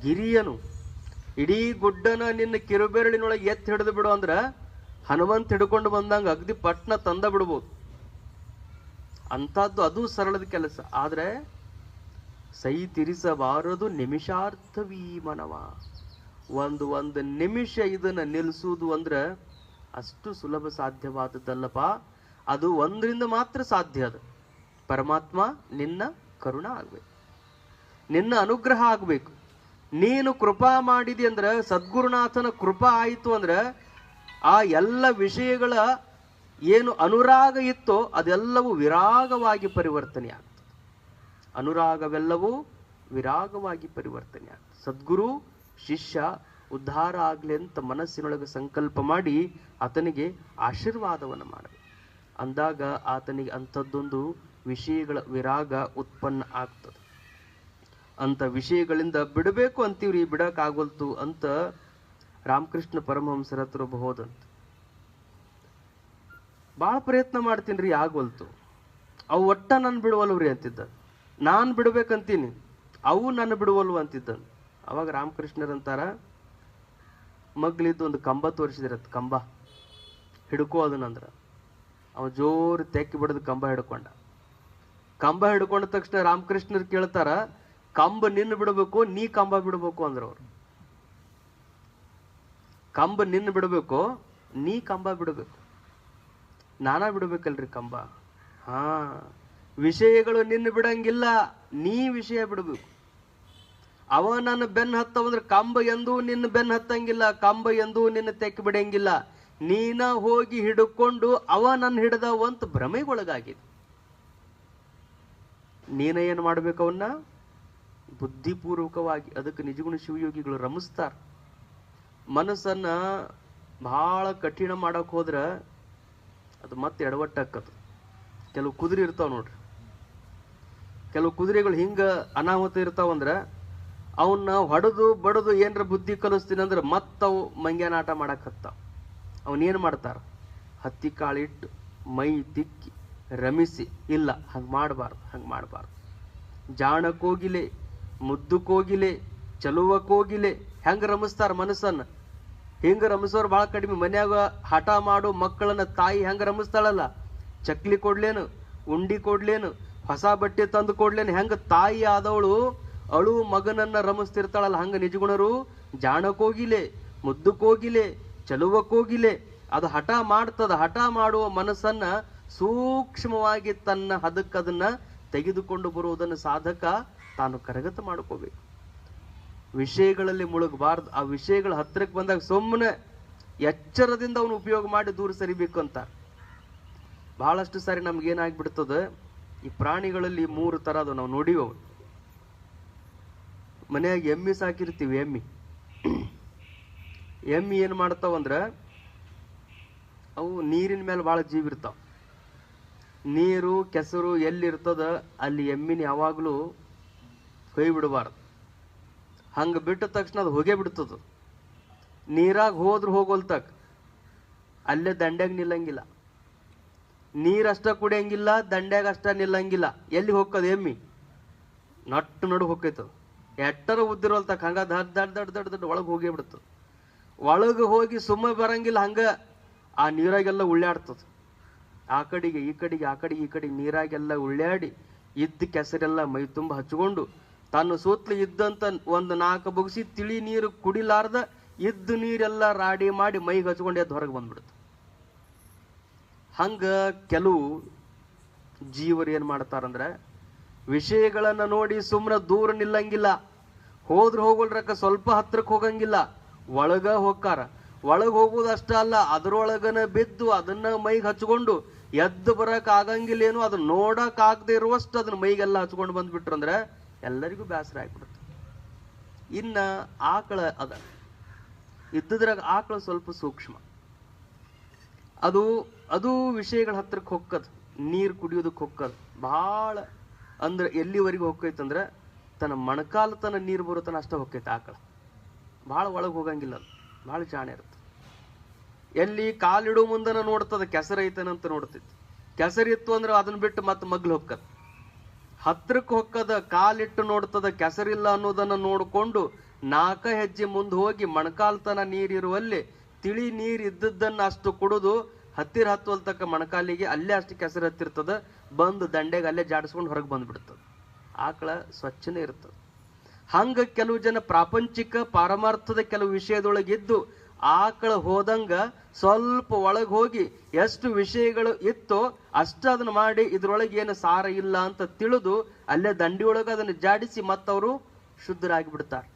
ಗಿರಿಯನು ಇಡೀ ಗುಡ್ಡನ ನಿನ್ನ ಕಿರುಬೆರಳಿನೊಳಗೆ ಎತ್ತಿ ಹಿಡಿದು ಬಿಡು ಅಂದ್ರ ಹನುಮಂತ ಹಿಡ್ಕೊಂಡು ಬಂದಂಗ ಅಗ್ದಿ ಪಟ್ನ ತಂದ ಬಿಡ್ಬೋದು. ಅಂತದ್ದು ಅದು ಸರಳದ ಕೆಲಸ. ಆದ್ರೆ ಸೈ ತಿರಿಸಬಾರದು ನಿಮಿಷಾರ್ಥವೀ ಮನವ. ಒಂದು ನಿಮಿಷ ಇದನ್ನ ನಿಲ್ಲಿಸುವುದು ಅಂದ್ರೆ ಅಷ್ಟು ಸುಲಭ ಸಾಧ್ಯವಾದದ್ದಲ್ಲಪ್ಪ. ಅದು ಒಂದರಿಂದ ಮಾತ್ರ ಸಾಧ್ಯ. ಅದು ಪರಮಾತ್ಮ ನಿನ್ನ ಕರುಣ ಆಗ್ಬೇಕು, ನಿನ್ನ ಅನುಗ್ರಹ ಆಗ್ಬೇಕು. ನೀನು ಕೃಪಾ ಮಾಡಿದಿ ಅಂದ್ರೆ, ಸದ್ಗುರುನಾಥನ ಕೃಪಾ ಆಯಿತು ಅಂದ್ರೆ ಆ ಎಲ್ಲ ವಿಷಯಗಳ ಏನು ಅನುರಾಗ ಇತ್ತೋ ಅದೆಲ್ಲವೂ ವಿರಾಗವಾಗಿ ಪರಿವರ್ತನೆ ಆಗ್ತದೆ. ಅನುರಾಗವೆಲ್ಲವೂ ವಿರಾಗವಾಗಿ ಪರಿವರ್ತನೆ ಆಗ್ತದೆ. ಸದ್ಗುರು ಶಿಷ್ಯ ಉದ್ಧಾರ ಆಗ್ಲಿ ಅಂತ ಮನಸ್ಸಿನೊಳಗೆ ಸಂಕಲ್ಪ ಮಾಡಿ ಆತನಿಗೆ ಆಶೀರ್ವಾದವನ್ನು ಮಾಡಬೇಕು. ಅಂದಾಗ ಆತನಿಗೆ ಅಂಥದ್ದೊಂದು ವಿಷಯಗಳ ವಿರಾಗ ಉತ್ಪನ್ನ ಆಗ್ತದೆ. ಅಂತ ವಿಷಯಗಳಿಂದ ಬಿಡಬೇಕು ಅಂತೀವ್ರಿ, ಬಿಡಕ್ಕಾಗೋಲ್ತು ಅಂತ ರಾಮಕೃಷ್ಣ ಪರಮಹಂಸರ ಹತ್ರ ಒಬ್ಬ ಹೋದಂತ. ಭಾಳ ಪ್ರಯತ್ನ ಮಾಡ್ತೀನಿ, ಆಗೋಲ್ತು. ಅವು ಒಟ್ಟ ನನ್ನ ಬಿಡುವಲ್ವ್ರಿ ಅಂತಿದ್ದ. ನಾನು ಬಿಡ್ಬೇಕಂತೀನಿ, ಅವು ನನ್ನ ಬಿಡುವಲ್ವ ಅಂತಿದ್ದ. ಅವಾಗ ರಾಮಕೃಷ್ಣರಂತಾರ, ಮಗ್ಲಿದ್ದು ಒಂದು ಕಂಬ ತೋರಿಸಿದಿರತ್, ಕಂಬ ಹಿಡ್ಕೋ ಅದನ್ನಂದ್ರ. ಅವ ಜೋರು ತೆಕ್ಕಿ ಬಿಡದು ಕಂಬ ಹಿಡ್ಕೊಂಡ. ಕಂಬ ಹಿಡ್ಕೊಂಡ ತಕ್ಷಣ ರಾಮಕೃಷ್ಣರು ಕೇಳ್ತಾರ, ಕಂಬ ನಿನ್ನ ಬಿಡಬೇಕು ನೀ ಕಂಬ ಬಿಡಬೇಕು ಅಂದ್ರ ಅವ್ರು. ಕಂಬ ನಿನ್ನ ಬಿಡಬೇಕು, ನೀ ಕಂಬ ಬಿಡಬೇಕು. ನಾನಾ ಬಿಡ್ಬೇಕಲ್ರಿ ಕಂಬ. ಹಾ, ವಿಷಯಗಳು ನಿನ್ನ ಬಿಡಂಗಿಲ್ಲ, ನೀ ವಿಷಯ ಬಿಡಬೇಕು. ಅವ ನನ್ನ ಬೆನ್ನ ಹತ್ತವಂದ್ರೆ ಕಂಬ ಎಂದೂ ನಿನ್ನ ಬೆನ್ನ ಹತ್ತಂಗಿಲ್ಲ, ಕಂಬ ಎಂದೂ ನಿನ್ನ ತೆಕ್ಕಿ ಬಿಡಂಗಿಲ್ಲ. ನೀನ ಹೋಗಿ ಹಿಡ್ಕೊಂಡು ಅವ ನನ್ನ ಹಿಡ್ದವಂತ ಭ್ರಮೆಗೊಳಗಾಗಿದೆ. ನೀನ ಏನ್ ಮಾಡ್ಬೇಕು ಅವನ್ನ ಬುದ್ಧಿಪೂರ್ವಕವಾಗಿ. ಅದಕ್ಕೆ ನಿಜಗುಣ ಶಿವಯೋಗಿಗಳು ರಮಿಸ್ತಾರ. ಮನಸ್ಸನ್ನ ಬಹಳ ಕಠಿಣ ಮಾಡಕ್ ಹೋದ್ರ ಅದು ಮತ್ತೆ ಎಡವಟ್ಟಾಕದು. ಕೆಲವು ಕುದುರೆ ಇರ್ತಾವ ನೋಡ್ರಿ, ಕೆಲವು ಕುದುರೆಗಳು ಹಿಂಗ ಅನಾಹುತ ಇರ್ತಾವಂದ್ರ ಅವನ್ನ ಹೊಡೆದು ಬಡದು ಏನ್ರ ಬುದ್ಧಿ ಕಲಿಸ್ತೀನಿ ಅಂದ್ರೆ ಮತ್ತವು ಮಂಗ್ಯಾನಾಟ ಮಾಡಕ್ ಹತ್ತಾವ. ಅವನೇನ್ ಮಾಡ್ತಾರ, ಹತ್ತಿ ಕಾಳಿಟ್ಟು ಮೈ ತಿಕ್ಕಿ ರಮಿಸಿ, ಇಲ್ಲ ಹಂಗ್ ಮಾಡಬಾರ್ದು, ಹಂಗ್ ಮಾಡಬಾರ್ದು. ಜಾಣ ಕೋಗಿಲೆ, ಮುದ್ದು ಕೋಗಿಲೆ, ಚಲುವ ಕೋಗಿಲೆ ಹೆಂಗ ರಮಿಸ್ತಾರ ಮನಸ್ಸನ್ನ. ಹಿಂಗ ರಮಿಸೋರು ಬಹಳ ಕಡಿಮೆ. ಮನ್ಯಾಗ ಹಠ ಮಾಡು ಮಕ್ಕಳನ್ನ ತಾಯಿ ಹೆಂಗ ರಮಿಸ್ತಾಳಲ್ಲ, ಚಕ್ಲಿ ಕೊಡ್ಲೇನು, ಉಂಡಿ ಕೊಡ್ಲೇನು, ಹೊಸ ಬಟ್ಟೆ ತಂದು ಕೊಡ್ಲೇನು. ಹೆಂಗ ತಾಯಿ ಆದವಳು ಅಳು ಮಗನನ್ನ ರಮಿಸ್ತಿರ್ತಾಳಲ್ಲ, ಹಂಗ ನಿಜಗುಣರು ಜಾಣಕ್ಕೋಗಿಲೆ, ಮುದ್ದಕ್ಕೋಗಿಲೆ, ಚಲುವಕ್ಕೋಗಿಲೆ. ಅದು ಹಠ ಮಾಡ್ತದ. ಹಠ ಮಾಡುವ ಮನಸ್ಸನ್ನ ಸೂಕ್ಷ್ಮವಾಗಿ ತನ್ನ ಹದಕ್ಕದನ್ನ ತೆಗೆದುಕೊಂಡು ಬರುವುದನ್ನು ಸಾಧಕ ತಾನು ಕರಗತ ಮಾಡ್ಕೋಬೇಕು. ವಿಷಯಗಳಲ್ಲಿ ಮುಳುಗಬಾರ್ದು. ಆ ವಿಷಯಗಳ ಹತ್ತಿರಕ್ಕೆ ಬಂದಾಗ ಸುಮ್ಮನೆ ಎಚ್ಚರದಿಂದ ಅವನು ಉಪಯೋಗ ಮಾಡಿ ದೂರ ಸರಿಬೇಕು ಅಂತ. ಬಹಳಷ್ಟು ಸಾರಿ ನಮ್ಗೇನಾಗ್ಬಿಡ್ತದೆ, ಈ ಪ್ರಾಣಿಗಳಲ್ಲಿ 3 ಥರ ಅದು ನಾವು ನೋಡಿವ. ಮನೆಯಾಗ ಎಮ್ಮಿ ಸಾಕಿರ್ತೀವಿ. ಎಮ್ಮಿ ಏನು ಮಾಡ್ತಾವಂದ್ರೆ, ಅವು ನೀರಿನ ಮೇಲೆ ಭಾಳ ಜೀವ ಇರ್ತಾವ. ನೀರು ಕೆಸರು ಎಲ್ಲಿರ್ತದ ಅಲ್ಲಿ ಎಮ್ಮಿನ ಯಾವಾಗಲೂ ಕೈ ಬಿಡಬಾರ್ದು. ಹಂಗೆ ಬಿಟ್ಟ ತಕ್ಷಣ ಅದು ಹೋಗೇ ಬಿಡ್ತದ. ನೀರಾಗ ಹೋದ್ರು ಹೋಗೋಲ್ತಕ್ ಅಲ್ಲೇ ದಂಡ್ಯಾಗ ನಿಲ್ಲಂಗಿಲ್ಲ. ನೀರಷ್ಟ ಕುಡಿಯಂಗಿಲ್ಲ, ದಂಡ್ಯಾಗ ಅಷ್ಟ ನಿಲ್ಲಂಗಿಲ್ಲ. ಎಲ್ಲಿ ಹೋಗ್ತದ ಎಮ್ಮಿ? ನಟ್ಟು ನಡು ಹೋಗ್ತದ. ಎಟ್ಟರ ಉದ್ದಿರೋಲ್ತಕ್ ಹಂಗ ದಡ್ ದಡ್ ದಡ್ ದಡ್ ದಡ್ ಒಳಗೆ ಹೋಗೇ ಬಿಡ್ತದ. ಒಳಗೆ ಹೋಗಿ ಸುಮ್ಮ ಬರಂಗಿಲ್ಲ, ಹಂಗ ಆ ನೀರಾಗೆಲ್ಲ ಉಳ್ಳಾಡ್ತದ. ಆ ಕಡೆಗೆ ಈ ಕಡೆಗೆ, ಆ ಕಡೆಗೆ ಈ ಕಡೆಗೆ ನೀರಾಗೆಲ್ಲ ಉಳ್ಳಾಡಿ ಇದ್ದ ಕೆಸರೆಲ್ಲ ಮೈ ತುಂಬ ಹಚ್ಕೊಂಡು ತನ್ನ ಸುತ್ತಲೂ ಇದ್ದಂತ 1-4 ಬೊಗಸಿ ತಿಳಿ ನೀರು ಕುಡಿಲಾರ್ದ ಇದ್ದ ನೀರೆಲ್ಲ ರಾಡಿ ಮಾಡಿ ಮೈಗೆ ಹಚ್ಕೊಂಡು ಎದ್ದು ಹೊರಗೆ ಬಂದ್ಬಿಡುತ್ತೆ. ಹಂಗ ಕೆಲವು ಜೀವರು ಏನ್ ಮಾಡ್ತಾರಂದ್ರೆ, ವಿಷಯಗಳನ್ನ ನೋಡಿ ಸುಮ್ಮನೆ ದೂರ ನಿಲ್ಲಂಗಿಲ್ಲ. ಹೋದ್ರ ಹೋಗೋಲ್ರಕ್ಕ ಸ್ವಲ್ಪ ಹತ್ರಕ್ಕೆ ಹೋಗಂಗಿಲ್ಲ, ಒಳಗ ಹೋಗ್ತಾರ. ಒಳಗೆ ಹೋಗೋದಷ್ಟ ಅಲ್ಲ, ಅದರೊಳಗನ ಬಿದ್ದು ಅದನ್ನ ಮೈಗೆ ಹಚ್ಕೊಂಡು ಎದ್ದು ಬರಕ್ ಆಗಂಗಿಲ್ಲ. ಏನು ಅದನ್ನ ನೋಡಕ್ ಆಗದೆ ಇರುವಷ್ಟು ಅದನ್ನ ಮೈಗೆಲ್ಲ ಹಚ್ಕೊಂಡು ಬಂದ್ಬಿಟ್ರಂದ್ರೆ ಎಲ್ಲರಿಗೂ ಬೇಸರ ಆಗ್ಬಿಡುತ್ತೆ. ಇನ್ನ ಆಕಳ ಅದ ಇದ್ದುದ್ರಾಗ ಆಕಳ ಸ್ವಲ್ಪ ಸೂಕ್ಷ್ಮ. ಅದು ಅದು ವಿಷಯಗಳ ಹತ್ರಕ್ಕೆ ಹೊಕ್ಕದ್, ನೀರು ಕುಡಿಯೋದಕ್ಕೆ ಹೊಕ್ಕದ್. ಬಹಳ ಅಂದ್ರೆ ಎಲ್ಲಿವರೆಗೂ ಹೊಕ್ಕೈತಂದ್ರೆ ತನ್ನ ಮೊಣಕಾಲ ತನ್ನ ನೀರು ಬರುತ್ತಾನ ಅಷ್ಟ ಹೊಕ್ಕೈತೆ ಆಕಳ. ಭಾಳ ಒಳಗೆ ಹೋಗಂಗಿಲ್ಲ. ಅದು ಭಾಳ ಜಾಣೆ ಇರುತ್ತೆ. ಎಲ್ಲಿ ಕಾಲಿಡೋ ಮುಂದನ ನೋಡ್ತದ ಕೆಸರೈತನಂತ ನೋಡ್ತೈತಿ. ಕೆಸರಿತ್ತು ಅಂದ್ರೆ ಅದನ್ನ ಬಿಟ್ಟು ಮತ್ತೆ ಮಗ್ಲು ಹೊಕ್ಕದ. ಹತ್ರಕ್ಕೆ ಹೊಕ್ಕದ, ಕಾಲಿಟ್ಟು ನೋಡ್ತದ, ಕೆಸರಿಲ್ಲ ಅನ್ನೋದನ್ನ ನೋಡ್ಕೊಂಡು 4 ಹೆಜ್ಜೆ ಮುಂದೆ ಹೋಗಿ ಮೊಣಕಾಲ್ತನ ನೀರಿರುವಲ್ಲಿ ತಿಳಿ ನೀರು ಇದ್ದದ್ದನ್ನ ಅಷ್ಟು ಕುಡಿದು ಹತ್ತಿರ ಹತ್ತುವಲ್ತಕ್ಕ ಮೊಣಕಾಲಿಗೆ ಅಲ್ಲೇ ಅಷ್ಟು ಕೆಸರು ಹತ್ತಿರ್ತದ. ಬಂದು ದಂಡೆಗೆ ಅಲ್ಲೇ ಜಾಡಿಸ್ಕೊಂಡು ಹೊರಗೆ ಬಂದ್ಬಿಡ್ತದ. ಆಕಳ ಸ್ವಚ್ಛನೇ ಇರ್ತದ. ಹಂಗ ಕೆಲವು ಜನ ಪ್ರಾಪಂಚಿಕ ಪಾರಮಾರ್ಥದ ಕೆಲವು ವಿಷಯದೊಳಗಿದ್ದು ಆಕಳ ಹೋದಂಗ ಸ್ವಲ್ಪ ಒಳಗೆ ಹೋಗಿ ಎಷ್ಟು ವಿಷಯಗಳು ಇತ್ತೋ ಅಷ್ಟ ಅದನ್ನ ಮಾಡಿ ಇದ್ರೊಳಗೆ ಏನು ಸಾರ ಇಲ್ಲ ಅಂತ ತಿಳಿದು ಅಲ್ಲೇ ದಂಡಿಯೊಳಗೆ ಅದನ್ನು ಜಾಡಿಸಿ ಮತ್ತವರು ಶುದ್ಧರಾಗಿ ಬಿಡ್ತಾರೆ.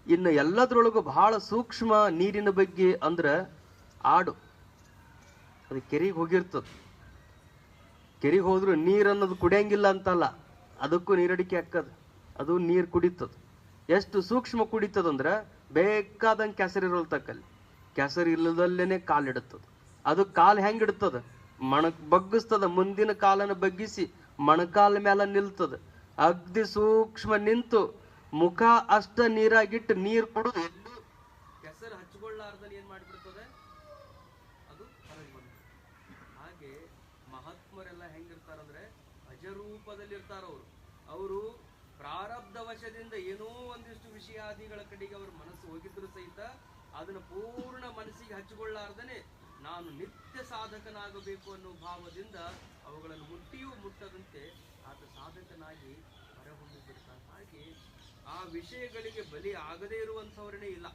ಇನ್ನು ಎಲ್ಲದ್ರೊಳಗೂ ಬಹಳ ಸೂಕ್ಷ್ಮ ನೀರಿನ ಬಗ್ಗೆ ಅಂದ್ರೆ ಆಡು. ಅದು ಕೆರೆಗೆ ಹೋಗಿರ್ತದ. ಕೆರೆಗೆ ಹೋದ್ರು ನೀರನ್ನೋದು ಕುಡಿಯಂಗಿಲ್ಲ ಅಂತಲ್ಲ, ಅದಕ್ಕೂ ನೀರಡಿಕೆ ಹಾಕದ. ಅದು ನೀರು ಕುಡಿತದ. ಎಷ್ಟು ಸೂಕ್ಷ್ಮ ಕುಡಿತದಂದ್ರೆ ಬೇಕಾದಂಗೆ ಕೆಸರಿರೋಲ್ತಕ್ಕಲ್ಲಿ ಕೆಸರು ಇಲ್ಲದಲ್ಲೇನೆ ಕಾಲಿಡುತ್ತದ. ಅದು ಕಾಲು ಹೆಂಗಿಡ್ತದ, ಬಗ್ಗಿಸ್ತದ. ಮುಂದಿನ ಕಾಲನ್ನು ಬಗ್ಗಿಸಿ ಮೊಣಕಾಲ ಮೇಲೆ ನಿಲ್ತದ. ಅಗ್ದಿ ಸೂಕ್ಷ್ಮ ನಿಂತು ಮುಖ ಅಷ್ಟ ನೀರಾಗಿಟ್ಟು ನೀರು ಕುಡಿದು ಎಲ್ಲೂ ಕೆಸರು ಹಚ್ಕೊಳ್ಳಾರ್ದಲ್ಲಿ ಏನ್ ಮಾಡಿಬಿಡ್ತದೆ, ಅದು ಹೊರಗೆ ಬಂದ. ಹಾಗೆ ಮಹಾತ್ಮರೆಲ್ಲ ಹೆಂಗಿರ್ತಾರಂದ್ರೆ ಅಜರೂಪದಲ್ಲಿ ಇರ್ತಾರ. ಅವರು ಪ್ರಾರಬ್ಧ ವಶದಿಂದ ಏನೋ ಒಂದಿಷ್ಟು ವಿಷಯಾದಿಗಳ ಕಡೆಗೆ ಅವ್ರ ಮನಸ್ಸು ಹೋಗಿದ್ರು ಸಹಿತ ಅದನ್ನ ಪೂರ್ಣ ಮನಸ್ಸಿಗೆ ಹಚ್ಚಿಕೊಳ್ಳಾರ್ದನೆ ನಾನು ನಿತ್ಯ ಸಾಧಕನಾಗಬೇಕು ಅನ್ನೋ ಭಾವದಿಂದ ಅವುಗಳನ್ನು ಮುಟ್ಟಿಯೂ ಮುಟ್ಟದಂತೆ ಆತ ಸಾಧಕನಾಗಿ ಹೊರಹೊಮ್ಮಿಬಿಡ್ತಾನೆ. ಹಾಗೆ ಆ ವಿಷಯಗಳಿಗೆ ಬಲಿ ಆಗದೇ ಇರುವಂಥವರೇ ಇಲ್ಲ.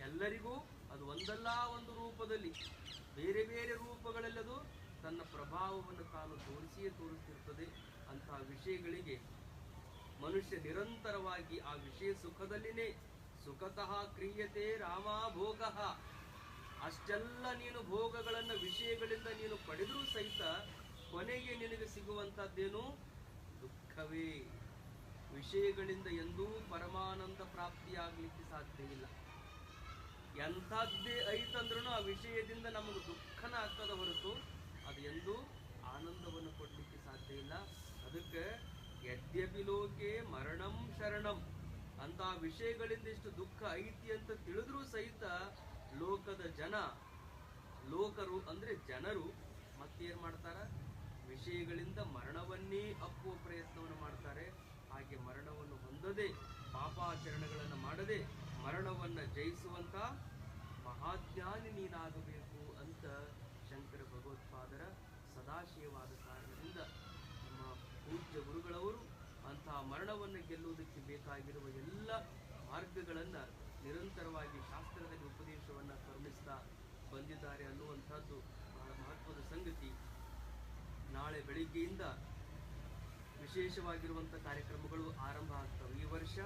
ಎಲ್ಲರಿಗೂ ಅದು ಒಂದಲ್ಲ ಒಂದು ರೂಪದಲ್ಲಿ, ಬೇರೆ ಬೇರೆ ರೂಪಗಳಲ್ಲಿ ಅದು ತನ್ನ ಪ್ರಭಾವವನ್ನು ತಾನು ತೋರಿಸಿಯೇ ತೋರಿಸ್ತಿರ್ತದೆ. ಅಂತಹ ವಿಷಯಗಳಿಗೆ ಮನುಷ್ಯ ನಿರಂತರವಾಗಿ ಆ ವಿಷಯ ಸುಖದಲ್ಲಿನೇ ಸುಖತಃ ಕ್ರಿಯತೆ ರಾಮ ಭೋಗ. ಅಷ್ಟೆಲ್ಲ ನೀನು ಭೋಗಗಳನ್ನು ವಿಷಯಗಳಿಂದ ನೀನು ಪಡೆದರೂ ಸಹಿತ ಕೊನೆಗೆ ನಿನಗೆ ಸಿಗುವಂತದ್ದೇನು ದುಃಖವೇ. ವಿಷಯಗಳಿಂದ ಎಂದೂ ಪರಮಾನಂದ ಪ್ರಾಪ್ತಿಯಾಗಲಿಕ್ಕೆ ಸಾಧ್ಯ ಇಲ್ಲ. ಎಂಥದ್ದೇ ಐತಂದ್ರೂ ಆ ವಿಷಯದಿಂದ ನಮಗೆ ದುಃಖನ ಆಗ್ತದ ಹೊರತು ಅದು ಎಂದೂ ಆನಂದವನ್ನು ಕೊಡ್ಲಿಕ್ಕೆ ಸಾಧ್ಯ ಇಲ್ಲ. ಅದಕ್ಕೆ ಯದ್ಯಪಿ ಲೋಕೆ ಮರಣಂ ಶರಣಂ ಅಂತ ವಿಷಯಗಳಿಂದ ಇಷ್ಟು ದುಃಖ ಐತಿ ಅಂತ ತಿಳಿದ್ರೂ ಸಹಿತ ಲೋಕದ ಲೋಕರು ಅಂದ್ರೆ ಜನರು ಮತ್ತೇನ್ ಮಾಡ್ತಾರ, ವಿಷಯಗಳಿಂದ ಮರಣವನ್ನೇ ಅಪ್ಪುವ ಪ್ರಯತ್ನವನ್ನು ಮಾಡ್ತಾರೆ. ಹಾಗೆ ಮರಣವನ್ನು ಹೊಂದದೆ ಪಾಪಾಚರಣೆಗಳನ್ನು ಮಾಡದೆ ಮರಣವನ್ನ ಜಯಿಸುವಂತ ಮಹಾಜ್ಞಾನಿ ನೀನಾಗಬೇಕು ಅಂತ ಶಂಕರ ಭಗವತ್ಪಾದರ ಸದಾ ಮಹಾಶಯವಾದ ಕಾರಣದಿಂದ ನಮ್ಮ ಪೂಜ್ಯ ಗುರುಗಳವರು ಅಂತಹ ಮರಣವನ್ನು ಗೆಲ್ಲುವುದಕ್ಕೆ ಬೇಕಾಗಿರುವ ಎಲ್ಲ ಮಾರ್ಗಗಳನ್ನು ನಿರಂತರವಾಗಿ ಶಾಸ್ತ್ರದಲ್ಲಿ ಉಪದೇಶವನ್ನು ಕರುಣಿಸ್ತಾ ಬಂದಿದ್ದಾರೆ ಅನ್ನುವಂಥದ್ದು ಬಹಳ ಮಹತ್ವದ ಸಂಗತಿ. ನಾಳೆ ಬೆಳಿಗ್ಗೆಯಿಂದ ವಿಶೇಷವಾಗಿರುವಂಥ ಕಾರ್ಯಕ್ರಮಗಳು ಆರಂಭ ಆಗ್ತವೆ. ಈ ವರ್ಷ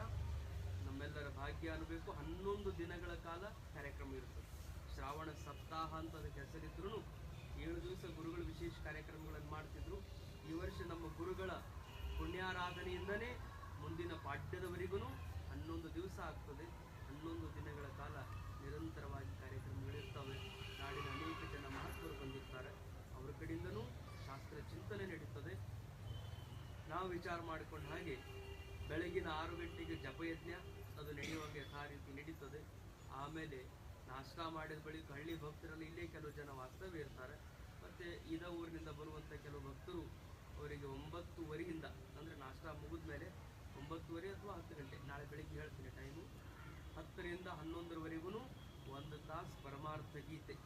ನಮ್ಮೆಲ್ಲರ ಭಾಗ್ಯ ಅನ್ನಬೇಕು, 11 ದಿನಗಳ ಕಾಲ ಕಾರ್ಯಕ್ರಮ ಇರ್ತದೆ. ಶ್ರಾವಣ ಸಪ್ತಾಹ ಅಂತ ಅದಕ್ಕೆ ಹೆಸರಿದ್ರು 7 ದಿವಸ ಗುರುಗಳು ವಿಶೇಷ ಕಾರ್ಯಕ್ರಮಗಳನ್ನು ಮಾಡ್ತಿದ್ರು. ಈ ವರ್ಷ ನಮ್ಮ ಗುರುಗಳ ಪುಣ್ಯಾರಾಧನೆಯಿಂದನೇ ಮುಂದಿನ ಪಾಡ್ಯದವರೆಗೂ 11 ದಿವಸ ಆಗ್ತದೆ. 11 ದಿನಗಳ ಕಾಲ ನಿರಂತರವಾಗಿ ಕಾರ್ಯಕ್ರಮಗಳಿರ್ತವೆ. ನಾಡಿನ ಅನೇಕ ಜನ ಮಹಾತ್ಮರು ಬಂದಿರ್ತಾರೆ, ಅವರ ಕಡೆಯಿಂದನೂ ಶಾಸ್ತ್ರ ಚಿಂತನೆ ನಡೀತದೆ. ನಾವು ವಿಚಾರ ಮಾಡಿಕೊಂಡ ಹಾಗೆ ಬೆಳಗಿನ 6 ಗಂಟೆಗೆ ಜಪಯಜ್ಞ ಅದು ನಡೆಯುವಾಗ ಯಥಾ ರೀತಿ ನಡೀತದೆ. ಆಮೇಲೆ ನಾಷ್ಟ ಮಾಡಿದ ಬಳಿಕ ಹಳ್ಳಿ ಭಕ್ತರಲ್ಲಿ ಇಲ್ಲೇ ಕೆಲವು ಜನ ವಾಸ್ತವ್ಯ ಇರ್ತಾರೆ. ಮತ್ತು ಇದ ಊರಿನಿಂದ ಬರುವಂಥ ಕೆಲವು ಭಕ್ತರು ಅವರಿಗೆ 9:30 ಅಂದರೆ ನಾಷ್ಟ ಮುಗಿದ ಮೇಲೆ 9:30 ಅಥವಾ 10 ಗಂಟೆ, ನಾಳೆ ಬೆಳಿಗ್ಗೆ ಹೇಳ್ತೀನಿ ಟೈಮು, 10ರಿಂದ 11ರವರೆಗೂ 1 ತಾಸು ಪರಮಾರ್ಥ ಗೀತೆ.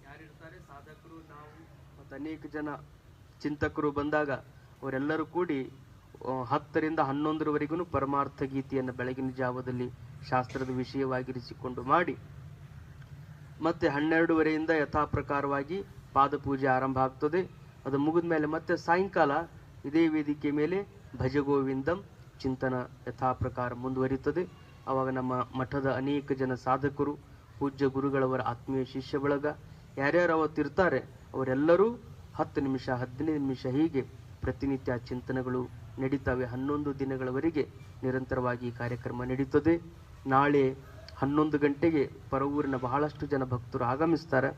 ಯಾರಿರ್ತಾರೆ ಸಾಧಕರು, ನಾವು ಮತ್ತು ಅನೇಕ ಜನ ಚಿಂತಕರು ಬಂದಾಗ ಅವರೆಲ್ಲರೂ ಕೂಡಿ 10ರಿಂದ 11ರವರೆಗೂ ಪರಮಾರ್ಥ ಗೀತೆಯನ್ನು ಬೆಳಗಿನ ಜಾವದಲ್ಲಿ ಶಾಸ್ತ್ರದ ವಿಷಯವಾಗಿರಿಸಿಕೊಂಡು ಮಾಡಿ, ಮತ್ತೆ 12ವರೆಯಿಂದ ಯಥಾ ಪ್ರಕಾರವಾಗಿ ಪಾದಪೂಜೆ ಆರಂಭ ಆಗ್ತದೆ. ಅದು ಮುಗಿದ ಮೇಲೆ ಮತ್ತೆ ಸಾಯಂಕಾಲ ಇದೇ ವೇದಿಕೆ ಮೇಲೆ ಭಜಗೋವಿಂದಂ ಚಿಂತನ ಯಥಾ ಪ್ರಕಾರ ಮುಂದುವರಿಯುತ್ತದೆ. ಆವಾಗ ನಮ್ಮ ಮಠದ ಅನೇಕ ಜನ ಸಾಧಕರು, ಪೂಜ್ಯ ಗುರುಗಳವರ ಆತ್ಮೀಯ ಶಿಷ್ಯ ಬಳಗ ಯಾರ್ಯಾರು ಅವತ್ತಿರ್ತಾರೆ ಅವರೆಲ್ಲರೂ 10 ನಿಮಿಷ 15 ನಿಮಿಷ ಹೀಗೆ ಪ್ರತಿನಿತ್ಯ ಚಿಂತನೆಗಳು ನಡೀತವೆ. 11 ದಿನಗಳವರೆಗೆ ನಿರಂತರವಾಗಿ ಈ ಕಾರ್ಯಕ್ರಮ ನಡೀತದೆ. ನಾಳೆ 11 ಗಂಟೆಗೆ ಪರವೂರಿನ ಬಹಳಷ್ಟು ಜನ ಭಕ್ತರು ಆಗಮಿಸ್ತಾರೆ.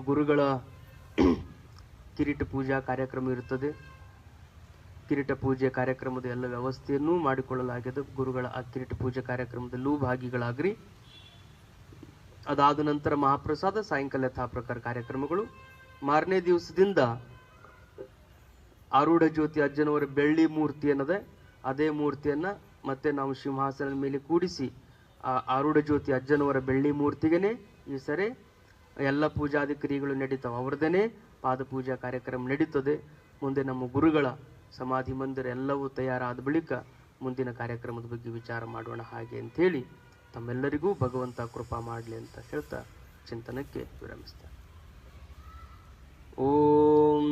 ಗುರುಗಳ ಕಿರೀಟ ಪೂಜಾ ಕಾರ್ಯಕ್ರಮ ಇರುತ್ತದೆ. ಕಿರೀಟ ಪೂಜೆ ಕಾರ್ಯಕ್ರಮದ ಎಲ್ಲ ವ್ಯವಸ್ಥೆಯನ್ನೂ ಮಾಡಿಕೊಳ್ಳಲಾಗಿದೆ. ಗುರುಗಳ ಆ ಕಿರೀಟ ಪೂಜೆ ಕಾರ್ಯಕ್ರಮದಲ್ಲೂ ಭಾಗಿಗಳಾಗ್ರಿ. ಅದಾದ ನಂತರ ಮಹಾಪ್ರಸಾದ, ಸಾಯಂಕಾಲ ಯಥಾ ಪ್ರಕಾರ ಕಾರ್ಯಕ್ರಮಗಳು. ಮಾರನೇ ದಿವಸದಿಂದ ಆರೂಢ ಜ್ಯೋತಿ ಅಜ್ಜನವರ ಬೆಳ್ಳಿ ಮೂರ್ತಿ ಅನ್ನದೆ, ಅದೇ ಮೂರ್ತಿಯನ್ನ ಮತ್ತೆ ನಾವು ಸಿಂಹಾಸನದ ಮೇಲೆ ಕೂಡಿಸಿ ಆ ಆರೂಢ ಜ್ಯೋತಿ ಅಜ್ಜನವರ ಬೆಳ್ಳಿ ಮೂರ್ತಿಗೆನೆ ಈ ಸರಿ ಎಲ್ಲ ಪೂಜಾದಿ ಕ್ರಿಯೆಗಳು ನಡೀತಾವೆ. ಅವ್ರದ್ದೇನೆ ಪಾದಪೂಜಾ ಕಾರ್ಯಕ್ರಮ ನಡೀತದೆ. ಮುಂದೆ ನಮ್ಮ ಗುರುಗಳ ಸಮಾಧಿ ಮಂದಿರ ಎಲ್ಲವೂ ತಯಾರಾದ ಬಳಿಕ ಮುಂದಿನ ಕಾರ್ಯಕ್ರಮದ ಬಗ್ಗೆ ವಿಚಾರ ಮಾಡೋಣ ಹಾಗೆ ಅಂಥೇಳಿ ತಮ್ಮೆಲ್ಲರಿಗೂ ಭಗವಂತ ಕೃಪಾ ಮಾಡಲಿ ಅಂತ ಹೇಳ್ತಾ ಚಿಂತನಕ್ಕೆ ವಿರಮಿಸ್ತಾರೆ. ಓಂ